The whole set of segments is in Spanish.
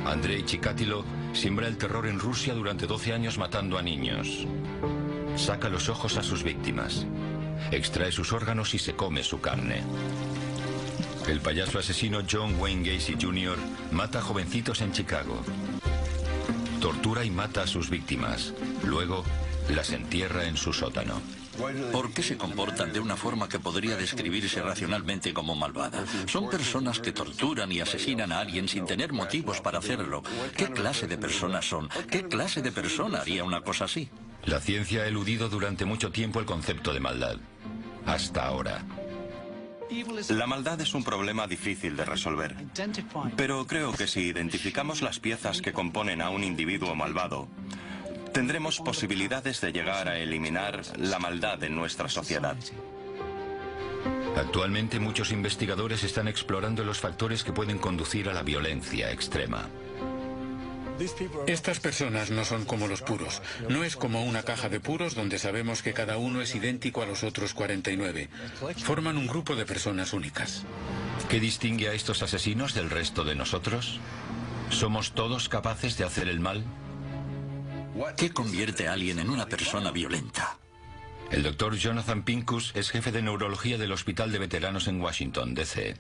Andrei Chikatilo siembra el terror en Rusia durante 12 años matando a niños. Saca los ojos a sus víctimas. Extrae sus órganos y se come su carne. El payaso asesino John Wayne Gacy Jr. mata a jovencitos en Chicago. Tortura y mata a sus víctimas. Luego, las entierra en su sótano. ¿Por qué se comportan de una forma que podría describirse racionalmente como malvada? Son personas que torturan y asesinan a alguien sin tener motivos para hacerlo. ¿Qué clase de personas son? ¿Qué clase de persona haría una cosa así? La ciencia ha eludido durante mucho tiempo el concepto de maldad. Hasta ahora. La maldad es un problema difícil de resolver. Pero creo que si identificamos las piezas que componen a un individuo malvado, tendremos posibilidades de llegar a eliminar la maldad en nuestra sociedad. Actualmente muchos investigadores están explorando los factores que pueden conducir a la violencia extrema. Estas personas no son como los puros. No es como una caja de puros donde sabemos que cada uno es idéntico a los otros 49. Forman un grupo de personas únicas. ¿Qué distingue a estos asesinos del resto de nosotros? ¿Somos todos capaces de hacer el mal? ¿Qué convierte a alguien en una persona violenta? El doctor Jonathan Pincus es jefe de neurología del Hospital de Veteranos en Washington, D.C.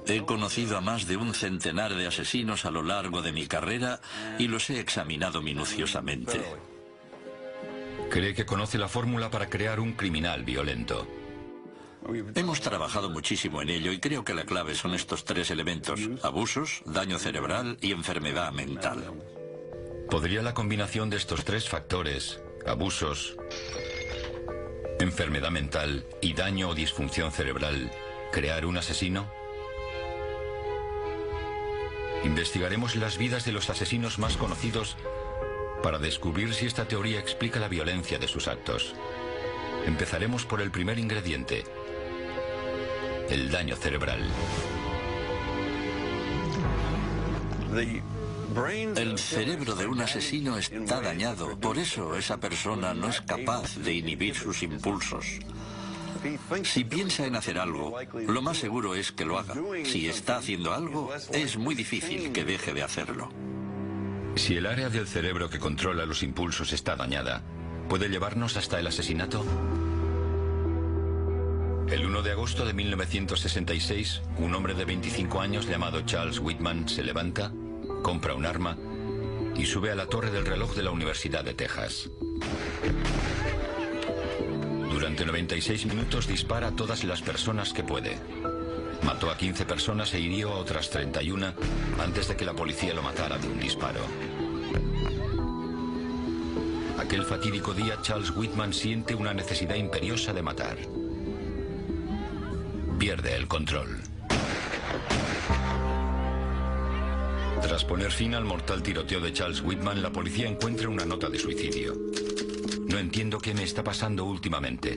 He conocido a más de un centenar de asesinos a lo largo de mi carrera y los he examinado minuciosamente. Cree que conoce la fórmula para crear un criminal violento. Hemos trabajado muchísimo en ello y creo que la clave son estos tres elementos: abusos, daño cerebral y enfermedad mental. ¿Podría la combinación de estos tres factores, abusos, enfermedad mental y daño o disfunción cerebral, crear un asesino? Investigaremos las vidas de los asesinos más conocidos para descubrir si esta teoría explica la violencia de sus actos. Empezaremos por el primer ingrediente: el daño cerebral. El cerebro de un asesino está dañado, por eso esa persona no es capaz de inhibir sus impulsos. Si piensa en hacer algo, lo más seguro es que lo haga. Si está haciendo algo, es muy difícil que deje de hacerlo. Si el área del cerebro que controla los impulsos está dañada, ¿puede llevarnos hasta el asesinato? El 1 de agosto de 1966, un hombre de 25 años llamado Charles Whitman se levanta, compra un arma y sube a la torre del reloj de la Universidad de Texas. Durante 96 minutos dispara a todas las personas que puede. Mató a 15 personas e hirió a otras 31 antes de que la policía lo matara de un disparo. Aquel fatídico día, Charles Whitman siente una necesidad imperiosa de matar. Pierde el control. Tras poner fin al mortal tiroteo de Charles Whitman, la policía encuentra una nota de suicidio. No entiendo qué me está pasando últimamente.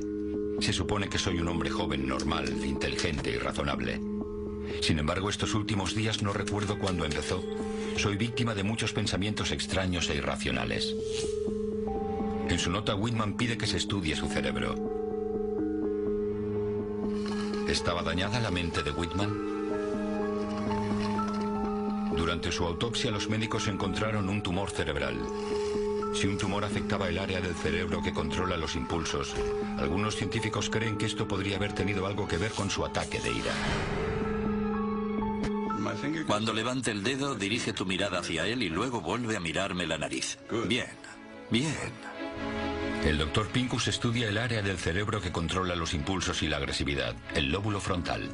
Se supone que soy un hombre joven, normal, inteligente y razonable. Sin embargo, estos últimos días no recuerdo cuándo empezó. Soy víctima de muchos pensamientos extraños e irracionales. En su nota, Whitman pide que se estudie su cerebro. ¿Estaba dañada la mente de Whitman? Durante su autopsia, los médicos encontraron un tumor cerebral. Si un tumor afectaba el área del cerebro que controla los impulsos, algunos científicos creen que esto podría haber tenido algo que ver con su ataque de ira. Cuando levante el dedo, dirige tu mirada hacia él y luego vuelve a mirarme la nariz. Bien, bien. El doctor Pincus estudia el área del cerebro que controla los impulsos y la agresividad, el lóbulo frontal.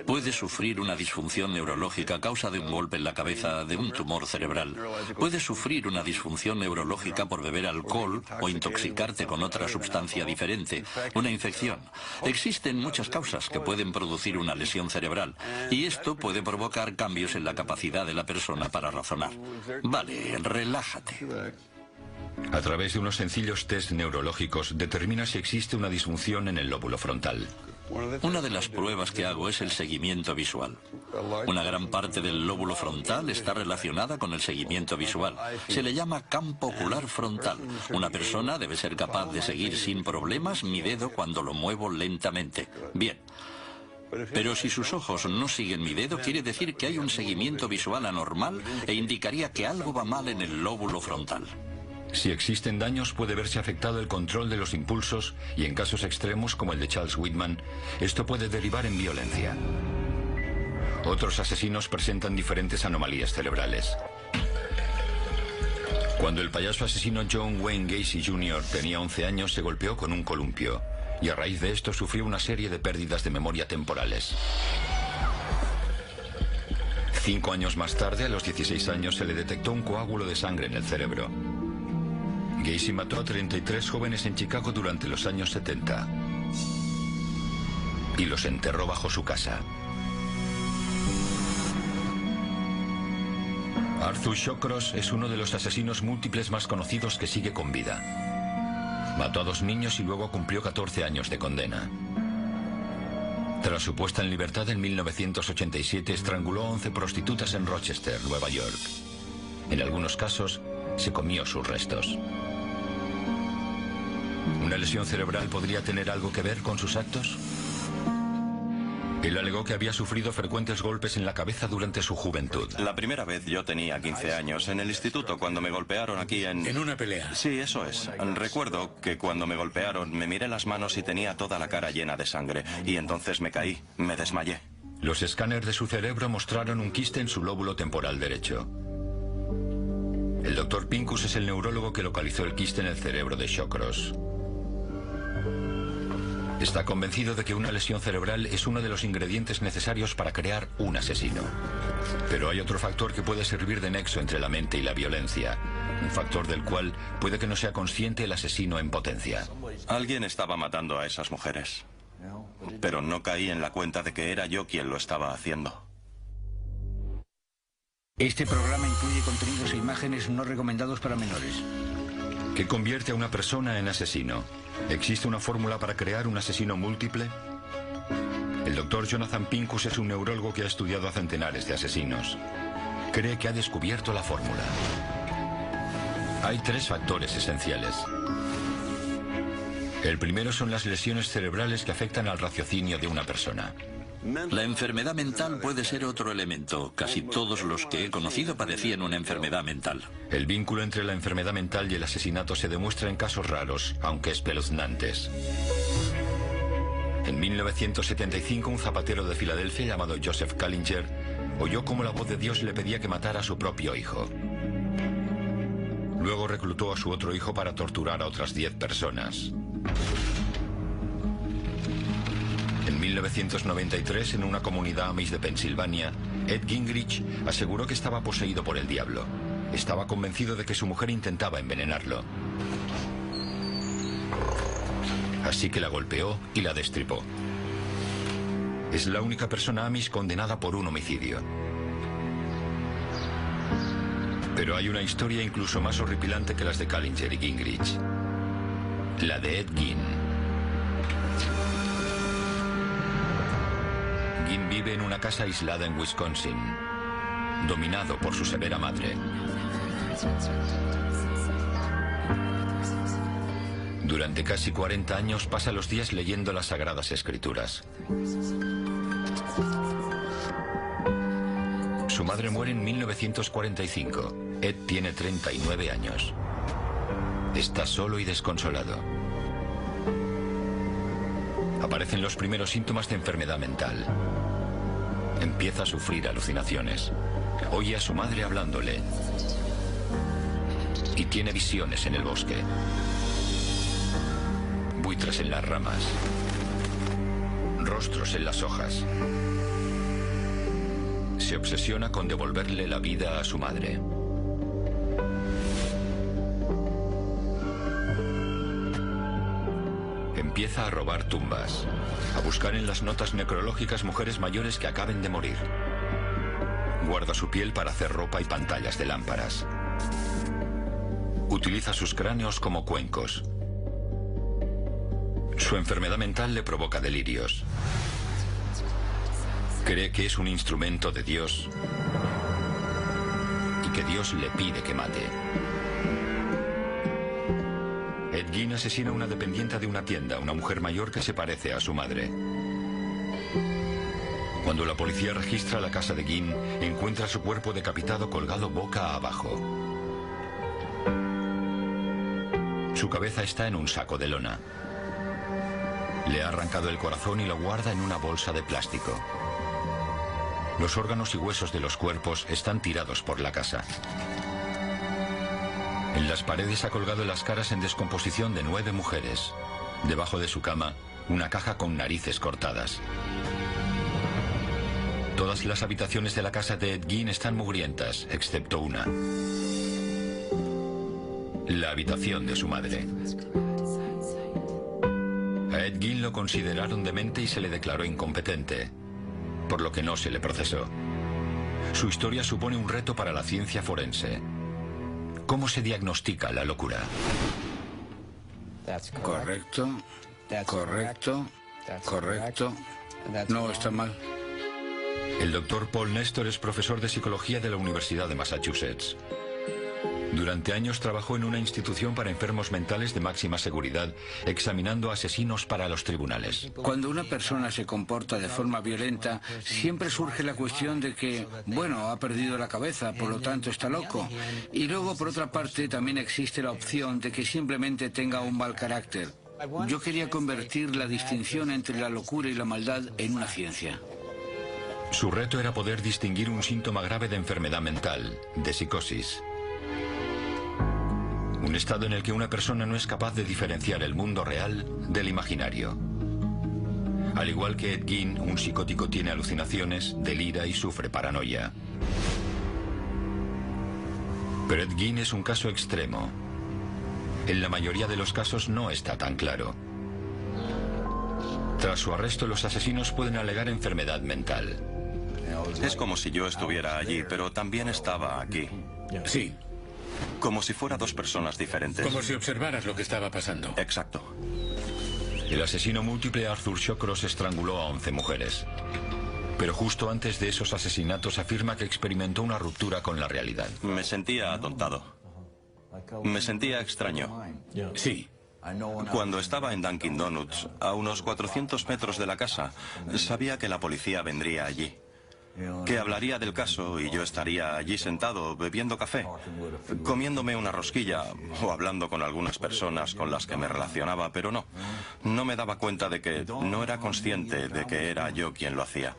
Puede sufrir una disfunción neurológica a causa de un golpe en la cabeza, de un tumor cerebral. Puedes sufrir una disfunción neurológica por beber alcohol o intoxicarte con otra sustancia diferente, una infección. Existen muchas causas que pueden producir una lesión cerebral y esto puede provocar cambios en la capacidad de la persona para razonar. Vale, relájate. A través de unos sencillos test neurológicos determina si existe una disfunción en el lóbulo frontal. Una de las pruebas que hago es el seguimiento visual. Una gran parte del lóbulo frontal está relacionada con el seguimiento visual. Se le llama campo ocular frontal. Una persona debe ser capaz de seguir sin problemas mi dedo cuando lo muevo lentamente. Bien. Pero si sus ojos no siguen mi dedo, quiere decir que hay un seguimiento visual anormal e indicaría que algo va mal en el lóbulo frontal. Si existen daños, puede verse afectado el control de los impulsos y en casos extremos, como el de Charles Whitman, esto puede derivar en violencia. Otros asesinos presentan diferentes anomalías cerebrales. Cuando el payaso asesino John Wayne Gacy Jr. tenía 11 años, se golpeó con un columpio y a raíz de esto sufrió una serie de pérdidas de memoria temporales. 5 años más tarde, a los 16 años, se le detectó un coágulo de sangre en el cerebro. Gacy mató a 33 jóvenes en Chicago durante los años 70 y los enterró bajo su casa. Arthur Shawcross es uno de los asesinos múltiples más conocidos que sigue con vida. Mató a 2 niños y luego cumplió 14 años de condena. Tras su puesta en libertad en 1987, estranguló a 11 prostitutas en Rochester, Nueva York. En algunos casos, se comió sus restos. ¿Una lesión cerebral podría tener algo que ver con sus actos? Él alegó que había sufrido frecuentes golpes en la cabeza durante su juventud. La primera vez yo tenía 15 años, en el instituto, cuando me golpearon aquí en... En una pelea. Sí, eso es. Recuerdo que cuando me golpearon, me miré las manos y tenía toda la cara llena de sangre. Y entonces me caí, me desmayé. Los escáneres de su cerebro mostraron un quiste en su lóbulo temporal derecho. El doctor Pincus es el neurólogo que localizó el quiste en el cerebro de Shawcross. Está convencido de que una lesión cerebral es uno de los ingredientes necesarios para crear un asesino. Pero hay otro factor que puede servir de nexo entre la mente y la violencia. Un factor del cual puede que no sea consciente el asesino en potencia. Alguien estaba matando a esas mujeres. Pero no caí en la cuenta de que era yo quien lo estaba haciendo. Este programa incluye contenidos e imágenes no recomendados para menores. ¿Qué convierte a una persona en asesino? ¿Existe una fórmula para crear un asesino múltiple? El doctor Jonathan Pincus es un neurólogo que ha estudiado a centenares de asesinos. Cree que ha descubierto la fórmula. Hay 3 factores esenciales. El primero son las lesiones cerebrales que afectan al raciocinio de una persona. La enfermedad mental puede ser otro elemento. Casi todos los que he conocido padecían una enfermedad mental. El vínculo entre la enfermedad mental y el asesinato se demuestra en casos raros, aunque espeluznantes. En 1975, un zapatero de Filadelfia llamado Joseph Kallinger oyó cómo la voz de Dios le pedía que matara a su propio hijo. Luego reclutó a su otro hijo para torturar a otras 10 personas. En 1993, en una comunidad amish de Pensilvania, Ed Gingrich aseguró que estaba poseído por el diablo. Estaba convencido de que su mujer intentaba envenenarlo. Así que la golpeó y la destripó. Es la única persona amish condenada por un homicidio. Pero hay una historia incluso más horripilante que las de Kallinger y Gingrich. La de Ed Gein. Gein vive en una casa aislada en Wisconsin, dominado por su severa madre. Durante casi 40 años pasa los días leyendo las Sagradas Escrituras. Su madre muere en 1945. Ed tiene 39 años. Está solo y desconsolado. Aparecen los primeros síntomas de enfermedad mental. Empieza a sufrir alucinaciones. Oye a su madre hablándole. Y tiene visiones en el bosque. Buitres en las ramas. Rostros en las hojas. Se obsesiona con devolverle la vida a su madre. Empieza a robar tumbas, a buscar en las notas necrológicas mujeres mayores que acaben de morir. Guarda su piel para hacer ropa y pantallas de lámparas. Utiliza sus cráneos como cuencos. Su enfermedad mental le provoca delirios. Cree que es un instrumento de Dios y que Dios le pide que mate. Ed Gein asesina a una dependiente de una tienda, una mujer mayor que se parece a su madre. Cuando la policía registra la casa de Gein, encuentra su cuerpo decapitado colgado boca abajo. Su cabeza está en un saco de lona. Le ha arrancado el corazón y lo guarda en una bolsa de plástico. Los órganos y huesos de los cuerpos están tirados por la casa. En las paredes ha colgado las caras en descomposición de 9 mujeres. Debajo de su cama, una caja con narices cortadas. Todas las habitaciones de la casa de Ed Gein están mugrientas, excepto una. La habitación de su madre. A Ed Gein lo consideraron demente y se le declaró incompetente, por lo que no se le procesó. Su historia supone un reto para la ciencia forense. ¿Cómo se diagnostica la locura? Correcto, correcto, correcto. No está mal. El doctor Paul Nestor es profesor de psicología de la Universidad de Massachusetts. Durante años trabajó en una institución para enfermos mentales de máxima seguridad, examinando asesinos para los tribunales. Cuando una persona se comporta de forma violenta, siempre surge la cuestión de que, bueno, ha perdido la cabeza, por lo tanto está loco. Y luego, por otra parte, también existe la opción de que simplemente tenga un mal carácter. Yo quería convertir la distinción entre la locura y la maldad en una ciencia. Su reto era poder distinguir un síntoma grave de enfermedad mental, de psicosis. Un estado en el que una persona no es capaz de diferenciar el mundo real del imaginario. Al igual que Ed Gein, un psicótico tiene alucinaciones, delira y sufre paranoia. Pero Ed Gein es un caso extremo. En la mayoría de los casos no está tan claro. Tras su arresto, los asesinos pueden alegar enfermedad mental. Es como si yo estuviera allí, pero también estaba aquí. Sí, Como si fuera 2 personas diferentes. como si observaras lo que estaba pasando. Exacto. El asesino múltiple Arthur Shawcross estranguló a 11 mujeres. Pero justo antes de esos asesinatos afirma que experimentó una ruptura con la realidad. Me sentía atontado. Me sentía extraño. Sí, Cuando estaba en Dunkin' Donuts, a unos 400 metros de la casa, sabía que la policía vendría allí. Que hablaría del caso y yo estaría allí sentado bebiendo café, comiéndome una rosquilla o hablando con algunas personas con las que me relacionaba, pero no me daba cuenta de que no era consciente de que era yo quien lo hacía.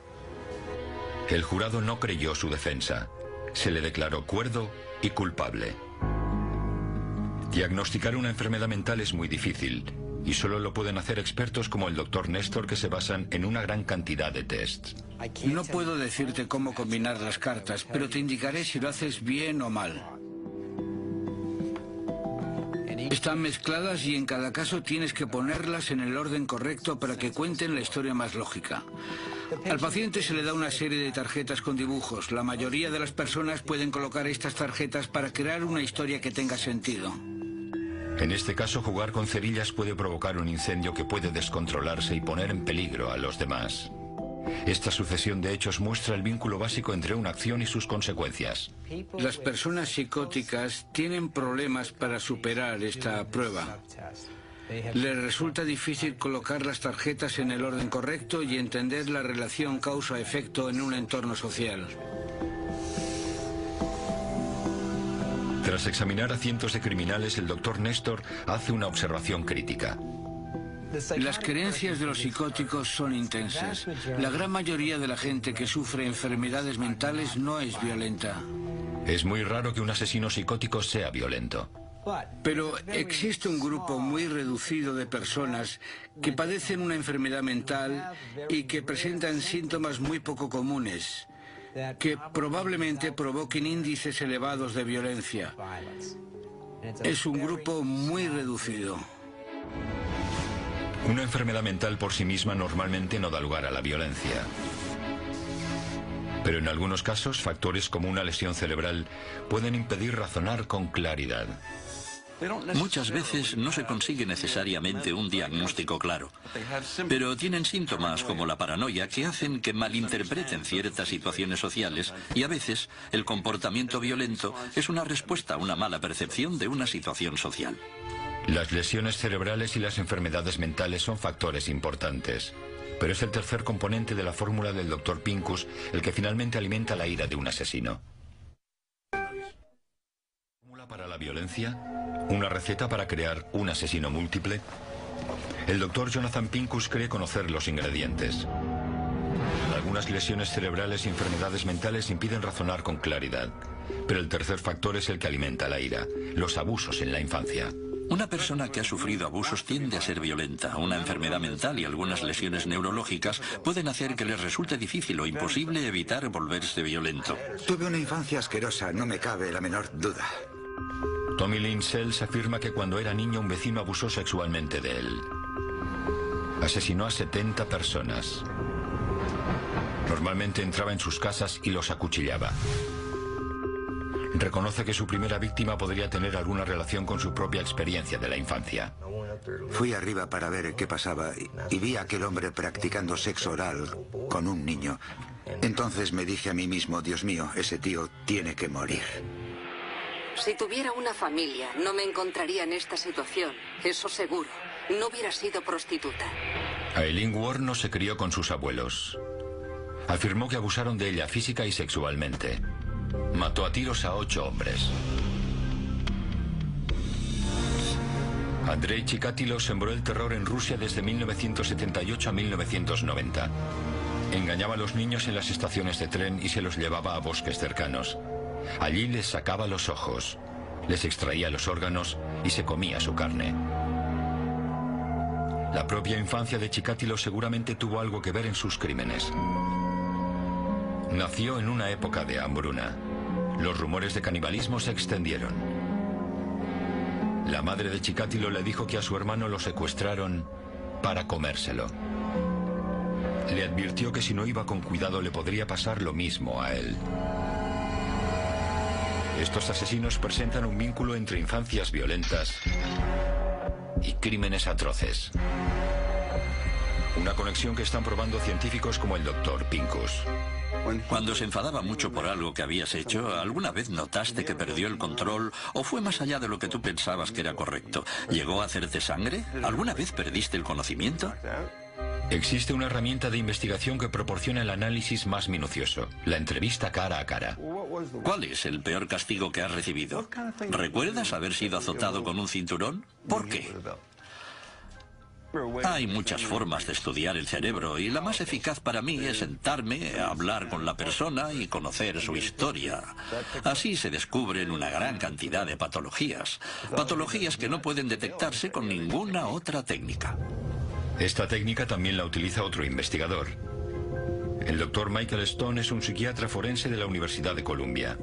El jurado no creyó su defensa. Se le declaró cuerdo y culpable. Diagnosticar una enfermedad mental es muy difícil y solo lo pueden hacer expertos como el doctor Nestor, que se basan en una gran cantidad de tests. No puedo decirte cómo combinar las cartas, pero te indicaré si lo haces bien o mal. Están mezcladas y en cada caso tienes que ponerlas en el orden correcto para que cuenten la historia más lógica. Al paciente se le da una serie de tarjetas con dibujos. La mayoría de las personas pueden colocar estas tarjetas para crear una historia que tenga sentido. En este caso, jugar con cerillas puede provocar un incendio que puede descontrolarse y poner en peligro a los demás. Esta sucesión de hechos muestra el vínculo básico entre una acción y sus consecuencias. Las personas psicóticas tienen problemas para superar esta prueba. Les resulta difícil colocar las tarjetas en el orden correcto y entender la relación causa-efecto en un entorno social. Tras examinar a cientos de criminales, el doctor Nestor hace una observación crítica. Las creencias de los psicóticos son intensas. La gran mayoría de la gente que sufre enfermedades mentales no es violenta. Es muy raro que un asesino psicótico sea violento. Pero existe un grupo muy reducido de personas que padecen una enfermedad mental y que presentan síntomas muy poco comunes, que probablemente provoquen índices elevados de violencia. Es un grupo muy reducido. Una enfermedad mental por sí misma normalmente no da lugar a la violencia. Pero en algunos casos, factores como una lesión cerebral pueden impedir razonar con claridad. Muchas veces no se consigue necesariamente un diagnóstico claro, pero tienen síntomas como la paranoia que hacen que malinterpreten ciertas situaciones sociales y a veces el comportamiento violento es una respuesta a una mala percepción de una situación social. Las lesiones cerebrales y las enfermedades mentales son factores importantes. Pero es el tercer componente de la fórmula del Dr. Pincus el que finalmente alimenta la ira de un asesino. ¿Fórmula para la violencia? ¿Una receta para crear un asesino múltiple? El Dr. Jonathan Pincus cree conocer los ingredientes. Algunas lesiones cerebrales y enfermedades mentales impiden razonar con claridad. Pero el tercer factor es el que alimenta la ira: los abusos en la infancia. Una persona que ha sufrido abusos tiende a ser violenta. Una enfermedad mental y algunas lesiones neurológicas pueden hacer que les resulte difícil o imposible evitar volverse violento. Tuve una infancia asquerosa, no me cabe la menor duda. Tommy Lynn Sells afirma que cuando era niño un vecino abusó sexualmente de él. Asesinó a 70 personas. Normalmente entraba en sus casas y los acuchillaba. Reconoce que su primera víctima podría tener alguna relación con su propia experiencia de la infancia. Fui arriba para ver qué pasaba y vi a aquel hombre practicando sexo oral con un niño. Entonces me dije a mí mismo: Dios mío, ese tío tiene que morir. Si tuviera una familia, no me encontraría en esta situación, eso seguro. No hubiera sido prostituta. Aileen Ward no se crió con sus abuelos. Afirmó que abusaron de ella física y sexualmente. Mató a tiros a 8 hombres. Andrei Chikatilo sembró el terror en Rusia desde 1978 a 1990. Engañaba a los niños en las estaciones de tren y se los llevaba a bosques cercanos. Allí les sacaba los ojos, les extraía los órganos y se comía su carne. La propia infancia de Chikatilo seguramente tuvo algo que ver en sus crímenes. Nació en una época de hambruna. Los rumores de canibalismo se extendieron. La madre de Chikatilo le dijo que a su hermano lo secuestraron para comérselo. Le advirtió que si no iba con cuidado le podría pasar lo mismo a él. Estos asesinos presentan un vínculo entre infancias violentas y crímenes atroces. Una conexión que están probando científicos como el Dr. Pincus. Cuando se enfadaba mucho por algo que habías hecho, ¿alguna vez notaste que perdió el control o fue más allá de lo que tú pensabas que era correcto? ¿Llegó a hacerte sangre? ¿Alguna vez perdiste el conocimiento? Existe una herramienta de investigación que proporciona el análisis más minucioso: la entrevista cara a cara. ¿Cuál es el peor castigo que has recibido? ¿Recuerdas haber sido azotado con un cinturón? ¿Por qué? Hay muchas formas de estudiar el cerebro y la más eficaz para mí es sentarme, hablar con la persona y conocer su historia. Así se descubren una gran cantidad de patologías. Patologías que no pueden detectarse con ninguna otra técnica. Esta técnica también la utiliza otro investigador. El Dr. Michael Stone es un psiquiatra forense de la Universidad de Columbia.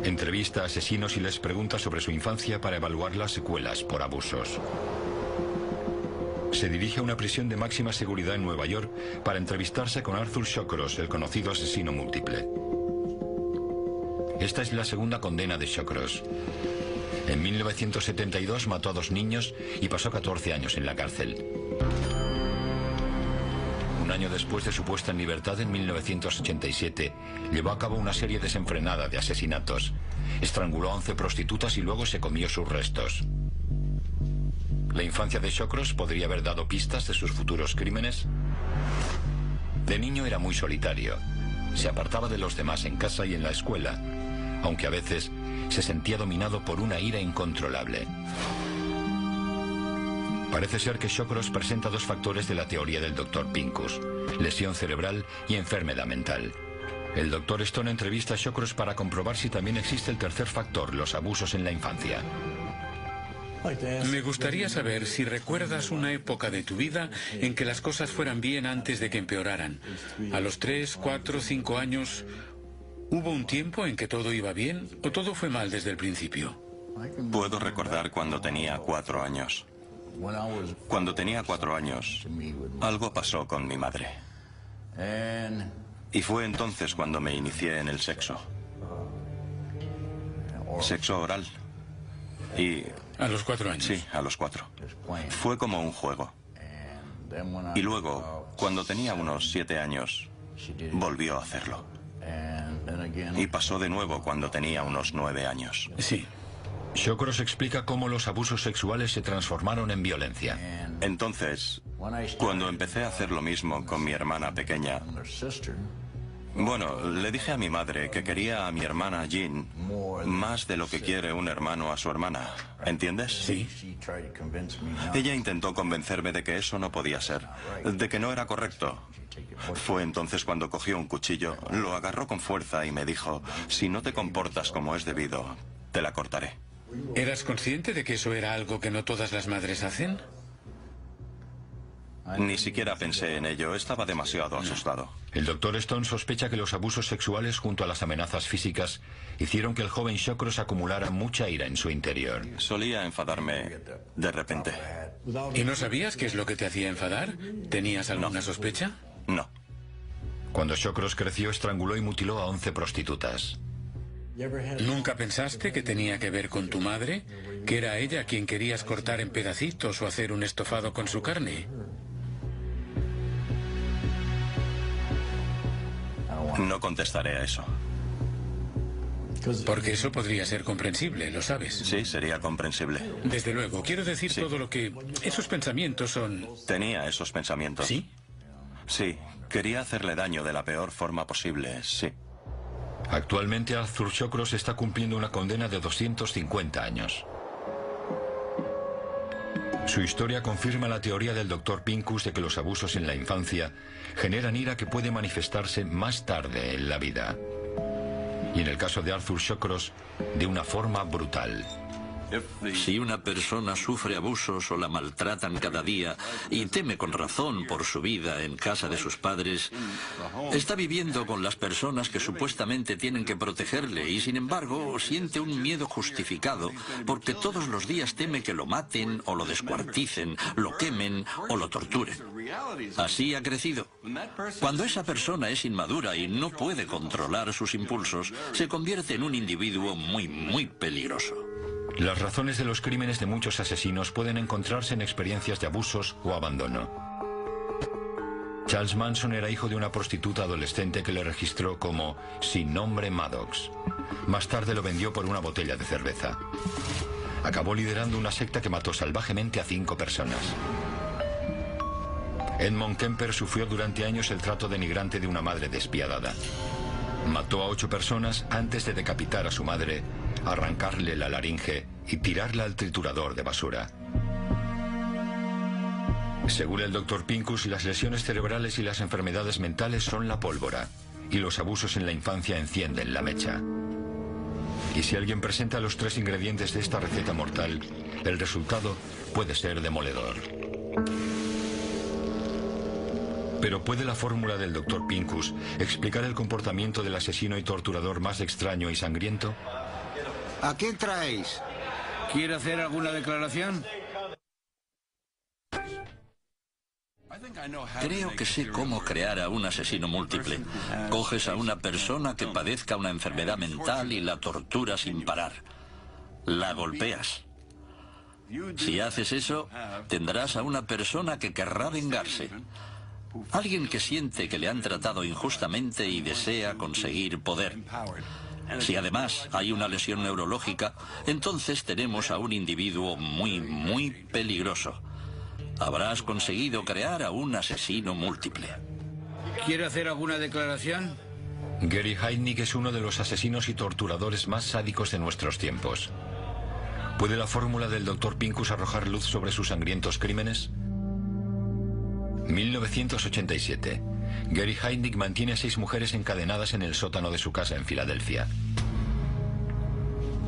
Entrevista a asesinos y les pregunta sobre su infancia para evaluar las secuelas por abusos. Se dirige a una prisión de máxima seguridad en Nueva York para entrevistarse con Arthur Shawcross, el conocido asesino múltiple. Esta es la segunda condena de Shawcross. En 1972 mató a 2 niños y pasó 14 años en la cárcel. Un año después de su puesta en libertad, en 1987, llevó a cabo una serie desenfrenada de asesinatos. Estranguló a 11 prostitutas y luego se comió sus restos. ¿La infancia de Shawcross podría haber dado pistas de sus futuros crímenes? De niño era muy solitario. Se apartaba de los demás en casa y en la escuela, aunque a veces se sentía dominado por una ira incontrolable. Parece ser que Shawcross presenta 2 factores de la teoría del Dr. Pincus: lesión cerebral y enfermedad mental. El Dr. Stone entrevista a Shawcross para comprobar si también existe el tercer factor: los abusos en la infancia. Me gustaría saber si recuerdas una época de tu vida en que las cosas fueran bien antes de que empeoraran. A los 3, 4, 5 años, ¿hubo un tiempo en que todo iba bien o todo fue mal desde el principio? Puedo recordar cuando tenía 4 años. Cuando tenía 4 años, algo pasó con mi madre. Y fue entonces cuando me inicié en el sexo. Sexo oral. Y... ¿A los 4 años? Sí, a los 4. Fue como un juego. Y luego, cuando tenía unos 7 años, volvió a hacerlo. Y pasó de nuevo cuando tenía unos 9 años. Sí. Shawcross explica cómo los abusos sexuales se transformaron en violencia. Entonces, Cuando empecé a hacer lo mismo con mi hermana pequeña, bueno, le dije a mi madre que quería a mi hermana Jean más de lo que quiere un hermano a su hermana. ¿Entiendes? Sí. Ella intentó convencerme de que eso no podía ser, de que no era correcto. Fue entonces cuando cogió un cuchillo, lo agarró con fuerza y me dijo, si no te comportas como es debido, te la cortaré. ¿Eras consciente de que eso era algo que no todas las madres hacen? Ni siquiera pensé en ello, estaba demasiado asustado. El doctor Stone sospecha que los abusos sexuales junto a las amenazas físicas hicieron que el joven Shawcross acumulara mucha ira en su interior. Solía enfadarme de repente. ¿Y no sabías qué es lo que te hacía enfadar? ¿Tenías alguna sospecha? No. Cuando Shawcross creció, estranguló y mutiló a 11 prostitutas. ¿Nunca pensaste que tenía que ver con tu madre? ¿Que era ella a quien querías cortar en pedacitos o hacer un estofado con su carne? No contestaré a eso. Porque eso podría ser comprensible, lo sabes. Sí, sería comprensible. Desde luego, quiero decir todo lo que... Esos pensamientos son... Tenía esos pensamientos. ¿Sí? Sí, quería hacerle daño de la peor forma posible, sí. Actualmente Arthur Shawcross está cumpliendo una condena de 250 años. Su historia confirma la teoría del Dr. Pincus de que los abusos en la infancia generan ira que puede manifestarse más tarde en la vida. Y en el caso de Arthur Shawcross, de una forma brutal. Si una persona sufre abusos o la maltratan cada día y teme con razón por su vida en casa de sus padres, está viviendo con las personas que supuestamente tienen que protegerle y sin embargo siente un miedo justificado porque todos los días teme que lo maten o lo descuarticen, lo quemen o lo torturen. Así ha crecido. Cuando esa persona es inmadura y no puede controlar sus impulsos, se convierte en un individuo muy peligroso. Las razones de los crímenes de muchos asesinos pueden encontrarse en experiencias de abusos o abandono. Charles Manson era hijo de una prostituta adolescente que le registró como sin nombre Maddox. Más tarde lo vendió por una botella de cerveza. Acabó liderando una secta que mató salvajemente a 5 personas. Edmond Kemper sufrió durante años el trato denigrante de una madre despiadada. Mató a 8 personas antes de decapitar a su madre, arrancarle la laringe y tirarla al triturador de basura. Según el Dr. Pincus, las lesiones cerebrales y las enfermedades mentales son la pólvora, y los abusos en la infancia encienden la mecha. Y si alguien presenta los 3 ingredientes de esta receta mortal, el resultado puede ser demoledor. Pero ¿puede la fórmula del Dr. Pincus explicar el comportamiento del asesino y torturador más extraño y sangriento? ¿A quién traéis? ¿Quiere hacer alguna declaración? Creo que sé cómo crear a un asesino múltiple. Coges a una persona que padezca una enfermedad mental y la torturas sin parar. La golpeas. Si haces eso, tendrás a una persona que querrá vengarse. Alguien que siente que le han tratado injustamente y desea conseguir poder. Si además hay una lesión neurológica, entonces tenemos a un individuo muy peligroso. Habrás conseguido crear a un asesino múltiple. ¿Quiere hacer alguna declaración? Gary Heidnik es uno de los asesinos y torturadores más sádicos de nuestros tiempos. ¿Puede la fórmula del Dr. Pincus arrojar luz sobre sus sangrientos crímenes? 1987. Gary Heidnik mantiene a 6 mujeres encadenadas en el sótano de su casa en Filadelfia.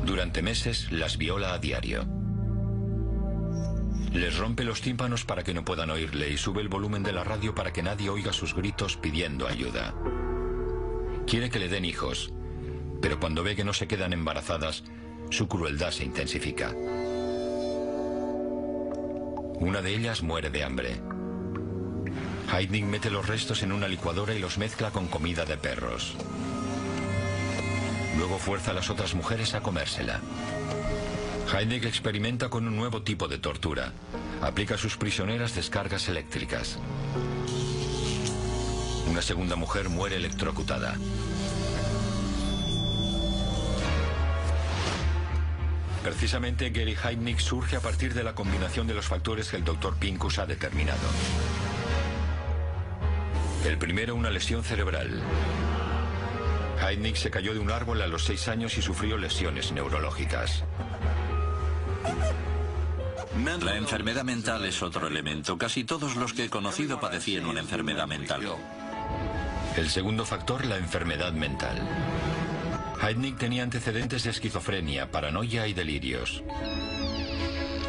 Durante meses las viola a diario. Les rompe los tímpanos para que no puedan oírle y sube el volumen de la radio para que nadie oiga sus gritos pidiendo ayuda. Quiere que le den hijos, pero cuando ve que no se quedan embarazadas, su crueldad se intensifica. Una de ellas muere de hambre. Heidnik mete los restos en una licuadora y los mezcla con comida de perros. Luego fuerza a las otras mujeres a comérsela. Heidnik experimenta con un nuevo tipo de tortura. Aplica a sus prisioneras descargas eléctricas. Una segunda mujer muere electrocutada. Precisamente Gary Heidnik surge a partir de la combinación de los factores que el Dr. Pincus ha determinado. El primero, una lesión cerebral. Heidnik se cayó de un árbol a los 6 años y sufrió lesiones neurológicas. La enfermedad mental es otro elemento. Casi todos los que he conocido padecían una enfermedad mental. El segundo factor, la enfermedad mental. Heidnik tenía antecedentes de esquizofrenia, paranoia y delirios.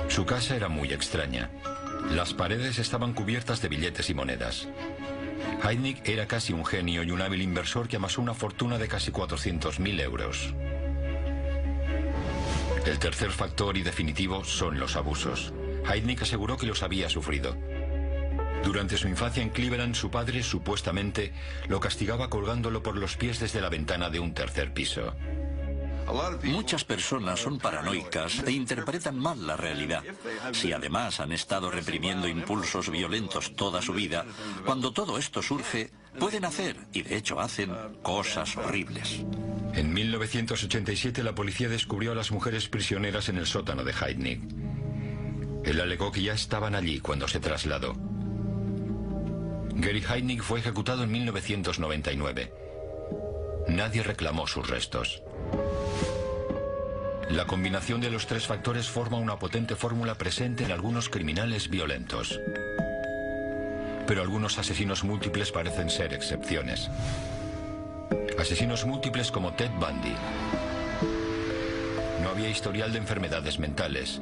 Su casa era muy extraña. Las paredes estaban cubiertas de billetes y monedas. Heidnik era casi un genio y un hábil inversor que amasó una fortuna de casi 400.000 euros. El tercer factor y definitivo son los abusos. Heidnik aseguró que los había sufrido. Durante su infancia en Cleveland, su padre, supuestamente, lo castigaba colgándolo por los pies desde la ventana de un tercer piso. Muchas personas son paranoicas e interpretan mal la realidad. Si además han estado reprimiendo impulsos violentos toda su vida, cuando todo esto surge, pueden hacer, y de hecho hacen, cosas horribles. En 1987 la policía descubrió a las mujeres prisioneras en el sótano de Heidnik. Él alegó que ya estaban allí cuando se trasladó. Gary Heidnik fue ejecutado en 1999. Nadie reclamó sus restos. La combinación de los tres factores forma una potente fórmula presente en algunos criminales violentos. Pero algunos asesinos múltiples parecen ser excepciones. Asesinos múltiples como Ted Bundy. No había historial de enfermedades mentales.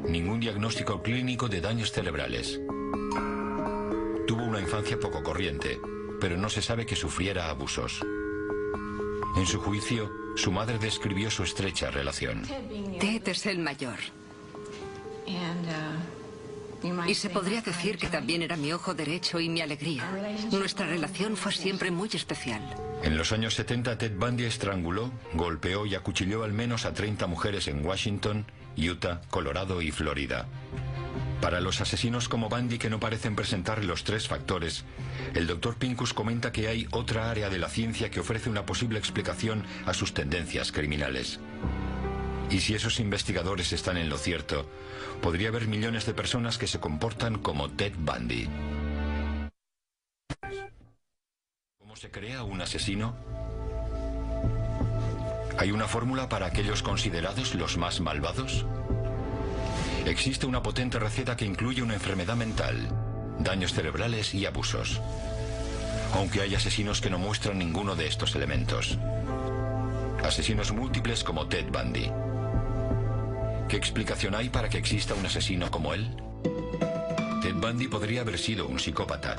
Ningún diagnóstico clínico de daños cerebrales. Tuvo una infancia poco corriente, pero no se sabe que sufriera abusos. En su juicio, su madre describió su estrecha relación. Ted es el mayor. Y se podría decir que también era mi ojo derecho y mi alegría. Nuestra relación fue siempre muy especial. En los años 70, Ted Bundy estranguló, golpeó y acuchilló al menos a 30 mujeres en Washington, Utah, Colorado y Florida. Para los asesinos como Bundy que no parecen presentar los tres factores, el Dr. Pincus comenta que hay otra área de la ciencia que ofrece una posible explicación a sus tendencias criminales. Y si esos investigadores están en lo cierto, podría haber millones de personas que se comportan como Ted Bundy. ¿Cómo se crea un asesino? ¿Hay una fórmula para aquellos considerados los más malvados? Existe una potente receta que incluye una enfermedad mental, daños cerebrales y abusos. Aunque hay asesinos que no muestran ninguno de estos elementos. Asesinos múltiples como Ted Bundy. ¿Qué explicación hay para que exista un asesino como él? Ted Bundy podría haber sido un psicópata.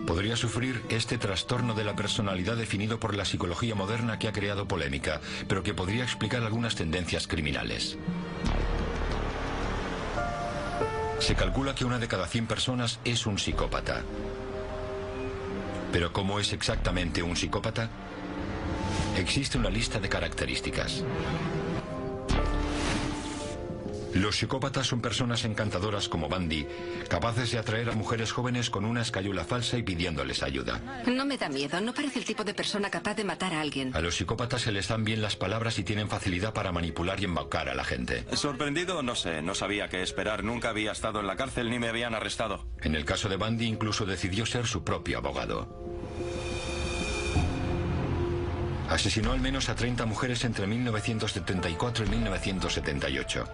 Podría sufrir este trastorno de la personalidad definido por la psicología moderna que ha creado polémica, pero que podría explicar algunas tendencias criminales. Se calcula que 1 de cada 100 personas es un psicópata. ¿Pero cómo es exactamente un psicópata? Existe una lista de características. Los psicópatas son personas encantadoras como Bundy, capaces de atraer a mujeres jóvenes con una escayola falsa y pidiéndoles ayuda. No me da miedo, no parece el tipo de persona capaz de matar a alguien. A los psicópatas se les dan bien las palabras y tienen facilidad para manipular y embaucar a la gente. Sorprendido, no sé, no sabía qué esperar, nunca había estado en la cárcel ni me habían arrestado. En el caso de Bundy incluso decidió ser su propio abogado. Asesinó al menos a 30 mujeres entre 1974 y 1978.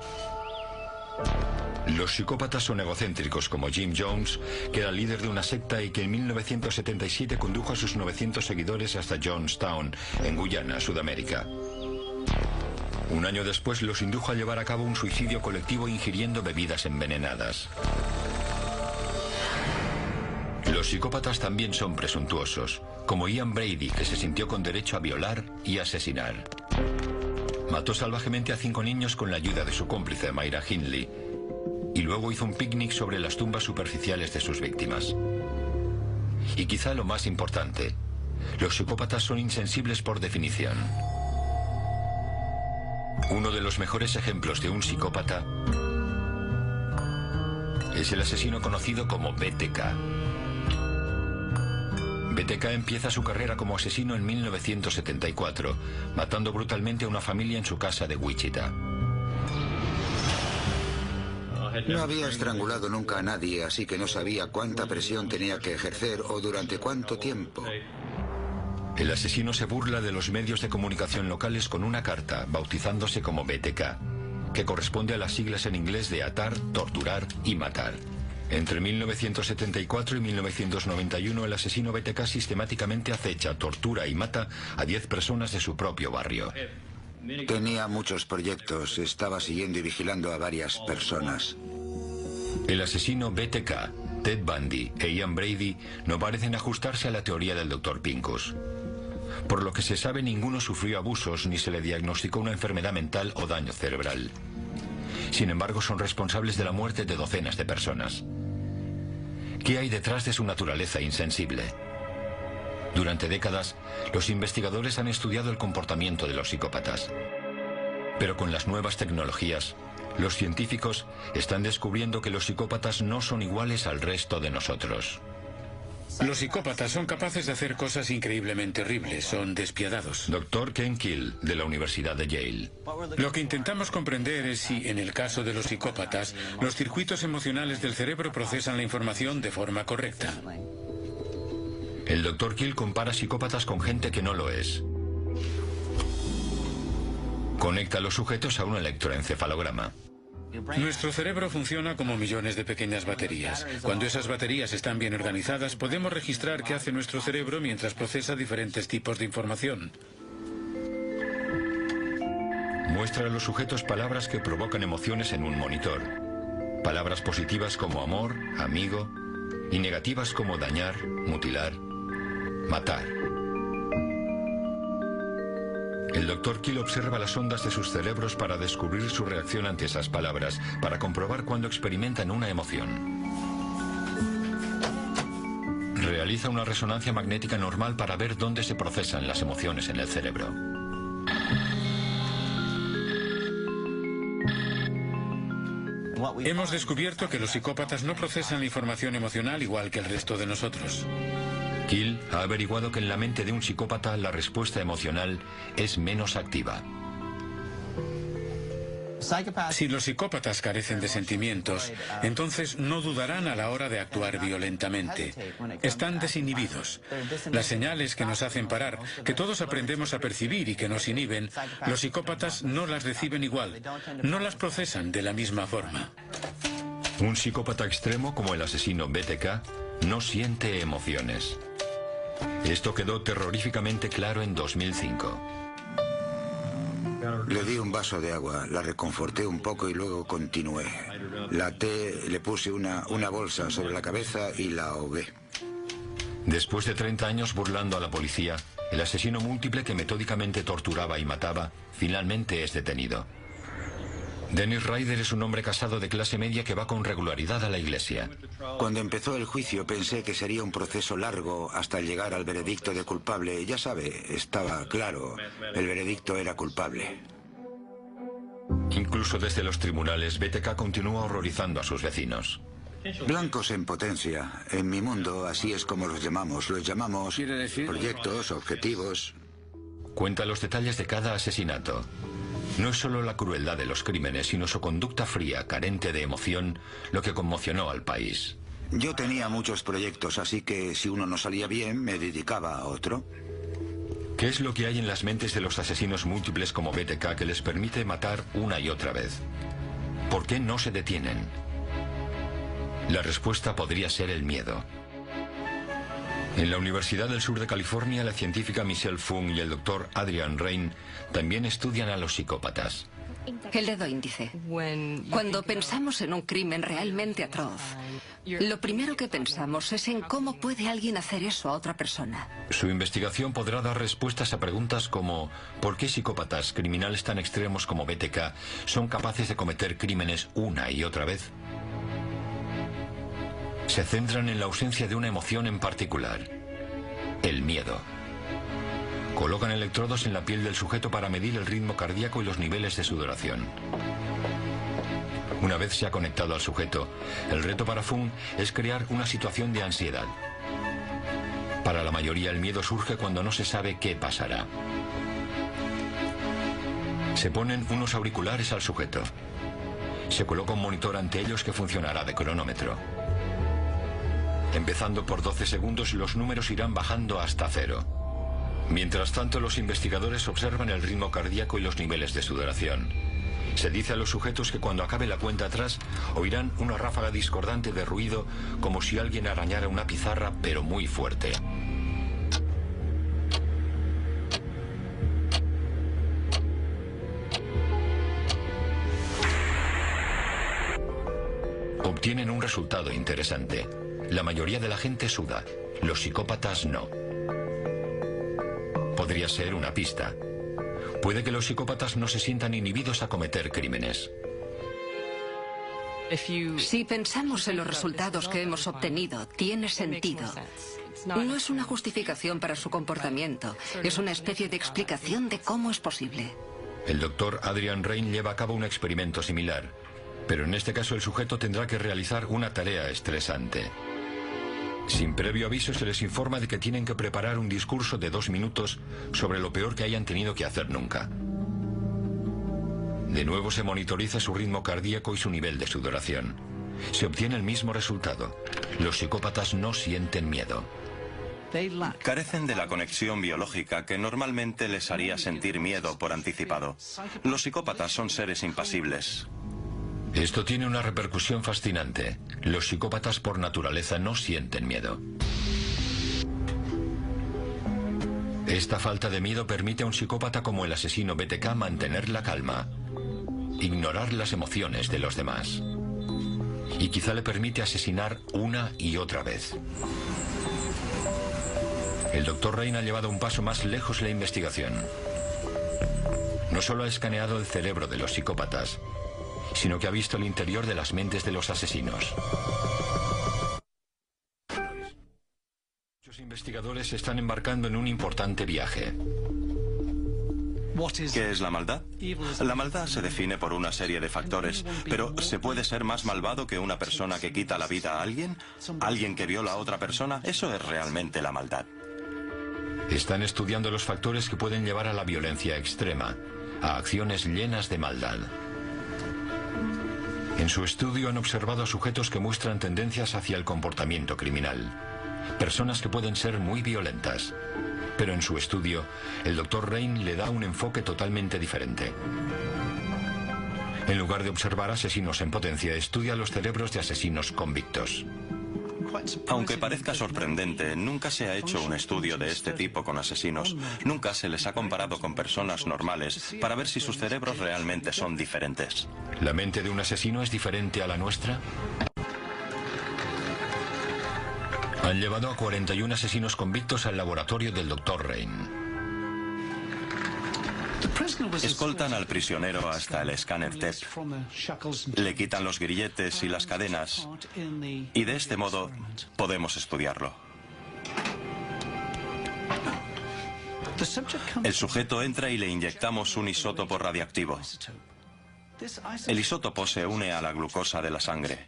Los psicópatas son egocéntricos como Jim Jones, que era líder de una secta y que en 1977 condujo a sus 900 seguidores hasta Jonestown, en Guyana, Sudamérica. Un año después los indujo a llevar a cabo un suicidio colectivo ingiriendo bebidas envenenadas. Los psicópatas también son presuntuosos, como Ian Brady, que se sintió con derecho a violar y asesinar. Mató salvajemente a 5 niños con la ayuda de su cómplice, Myra Hindley, y luego hizo un picnic sobre las tumbas superficiales de sus víctimas. Y quizá lo más importante, los psicópatas son insensibles por definición. Uno de los mejores ejemplos de un psicópata es el asesino conocido como BTK. BTK empieza su carrera como asesino en 1974, matando brutalmente a una familia en su casa de Wichita. No había estrangulado nunca a nadie, así que no sabía cuánta presión tenía que ejercer o durante cuánto tiempo. El asesino se burla de los medios de comunicación locales con una carta, bautizándose como BTK, que corresponde a las siglas en inglés de atar, torturar y matar. Entre 1974 y 1991 el asesino BTK sistemáticamente acecha, tortura y mata a 10 personas de su propio barrio. Tenía muchos proyectos, estaba siguiendo y vigilando a varias personas. El asesino BTK, Ted Bundy e Ian Brady no parecen ajustarse a la teoría del Dr. Pincus. Por lo que se sabe, ninguno sufrió abusos ni se le diagnosticó una enfermedad mental o daño cerebral. Sin embargo, son responsables de la muerte de docenas de personas. ¿Qué hay detrás de su naturaleza insensible? Durante décadas, los investigadores han estudiado el comportamiento de los psicópatas. Pero con las nuevas tecnologías, los científicos están descubriendo que los psicópatas no son iguales al resto de nosotros. Los psicópatas son capaces de hacer cosas increíblemente horribles, son despiadados. Dr. Ken Keel, de la Universidad de Yale. Lo que intentamos comprender es si, en el caso de los psicópatas, los circuitos emocionales del cerebro procesan la información de forma correcta. El Dr. Keel compara psicópatas con gente que no lo es. Conecta a los sujetos a un electroencefalograma. Nuestro cerebro funciona como millones de pequeñas baterías. Cuando esas baterías están bien organizadas, podemos registrar qué hace nuestro cerebro mientras procesa diferentes tipos de información. Muestra a los sujetos palabras que provocan emociones en un monitor. Palabras positivas como amor, amigo, y negativas como dañar, mutilar, matar. El Dr. Keel observa las ondas de sus cerebros para descubrir su reacción ante esas palabras, para comprobar cuándo experimentan una emoción. Realiza una resonancia magnética normal para ver dónde se procesan las emociones en el cerebro. Hemos descubierto que los psicópatas no procesan la información emocional igual que el resto de nosotros. Keel ha averiguado que en la mente de un psicópata la respuesta emocional es menos activa. Si los psicópatas carecen de sentimientos, entonces no dudarán a la hora de actuar violentamente. Están desinhibidos. Las señales que nos hacen parar, que todos aprendemos a percibir y que nos inhiben, los psicópatas no las reciben igual, no las procesan de la misma forma. Un psicópata extremo como el asesino BTK no siente emociones. Esto quedó terroríficamente claro en 2005. Le di un vaso de agua, la reconforté un poco y luego continué. La até, le puse una bolsa sobre la cabeza y la ahogué. Después de 30 años burlando a la policía, el asesino múltiple que metódicamente torturaba y mataba, finalmente es detenido. Dennis Rader es un hombre casado de clase media que va con regularidad a la iglesia. Cuando empezó el juicio pensé que sería un proceso largo hasta llegar al veredicto de culpable. Ya sabe, estaba claro, el veredicto era culpable. Incluso desde los tribunales, BTK continúa horrorizando a sus vecinos. Blancos en potencia. En mi mundo, así es como los llamamos. ¿Quiere decir? Proyectos, objetivos. Cuenta los detalles de cada asesinato. No es solo la crueldad de los crímenes, sino su conducta fría, carente de emoción, lo que conmocionó al país. Yo tenía muchos proyectos, así que si uno no salía bien, me dedicaba a otro. ¿Qué es lo que hay en las mentes de los asesinos múltiples como BTK que les permite matar una y otra vez? ¿Por qué no se detienen? La respuesta podría ser el miedo. En la Universidad del Sur de California, la científica Michelle Fung y el doctor Adrian Rain también estudian a los psicópatas. El dedo índice. Cuando pensamos en un crimen realmente atroz, lo primero que pensamos es en cómo puede alguien hacer eso a otra persona. Su investigación podrá dar respuestas a preguntas como ¿por qué psicópatas, criminales tan extremos como BTK, son capaces de cometer crímenes una y otra vez? Se centran en la ausencia de una emoción en particular, el miedo. Colocan electrodos en la piel del sujeto para medir el ritmo cardíaco y los niveles de sudoración. Una vez se ha conectado al sujeto, el reto para Fung es crear una situación de ansiedad. Para la mayoría el miedo surge cuando no se sabe qué pasará. Se ponen unos auriculares al sujeto. Se coloca un monitor ante ellos que funcionará de cronómetro. Empezando por 12 segundos, los números irán bajando hasta 0. Mientras tanto, los investigadores observan el ritmo cardíaco y los niveles de sudoración. Se dice a los sujetos que cuando acabe la cuenta atrás oirán una ráfaga discordante de ruido como si alguien arañara una pizarra, pero muy fuerte. Obtienen un resultado interesante. La mayoría de la gente suda, los psicópatas no. Podría ser una pista. Puede que los psicópatas no se sientan inhibidos a cometer crímenes. Si pensamos en los resultados que hemos obtenido, tiene sentido. No es una justificación para su comportamiento, es una especie de explicación de cómo es posible. El doctor Adrian Rain lleva a cabo un experimento similar, pero en este caso el sujeto tendrá que realizar una tarea estresante. Sin previo aviso se les informa de que tienen que preparar un discurso de 2 minutos sobre lo peor que hayan tenido que hacer nunca. De nuevo se monitoriza su ritmo cardíaco y su nivel de sudoración. Se obtiene el mismo resultado. Los psicópatas no sienten miedo. Carecen de la conexión biológica que normalmente les haría sentir miedo por anticipado. Los psicópatas son seres impasibles. Esto tiene una repercusión fascinante. Los psicópatas por naturaleza no sienten miedo. Esta falta de miedo permite a un psicópata como el asesino BTK mantener la calma, ignorar las emociones de los demás. Y quizá le permite asesinar una y otra vez. El doctor Rain ha llevado un paso más lejos la investigación. No solo ha escaneado el cerebro de los psicópatas, sino que ha visto el interior de las mentes de los asesinos. Muchos investigadores se están embarcando en un importante viaje. ¿Qué es la maldad? La maldad se define por una serie de factores, pero ¿se puede ser más malvado que una persona que quita la vida a alguien? ¿Alguien que viola a otra persona? Eso es realmente la maldad. Están estudiando los factores que pueden llevar a la violencia extrema, a acciones llenas de maldad. En su estudio han observado a sujetos que muestran tendencias hacia el comportamiento criminal. Personas que pueden ser muy violentas. Pero en su estudio, el Dr. Rain le da un enfoque totalmente diferente. En lugar de observar asesinos en potencia, estudia los cerebros de asesinos convictos. Aunque parezca sorprendente, nunca se ha hecho un estudio de este tipo con asesinos. Nunca se les ha comparado con personas normales para ver si sus cerebros realmente son diferentes. ¿La mente de un asesino es diferente a la nuestra? Han llevado a 41 asesinos convictos al laboratorio del Dr. Rain. Escoltan al prisionero hasta el escáner TEP. Le quitan los grilletes y las cadenas. Y de este modo podemos estudiarlo. El sujeto entra y le inyectamos un isótopo radiactivo. El isótopo se une a la glucosa de la sangre.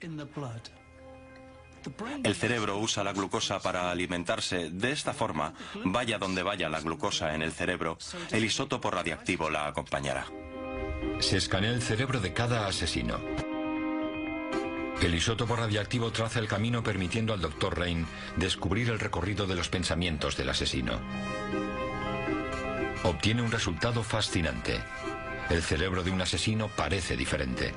El cerebro usa la glucosa para alimentarse. De esta forma, vaya donde vaya la glucosa en el cerebro, el isótopo radiactivo la acompañará. Se escanea el cerebro de cada asesino. El isótopo radiactivo traza el camino permitiendo al Dr. Rain descubrir el recorrido de los pensamientos del asesino. Obtiene un resultado fascinante. El cerebro de un asesino parece diferente.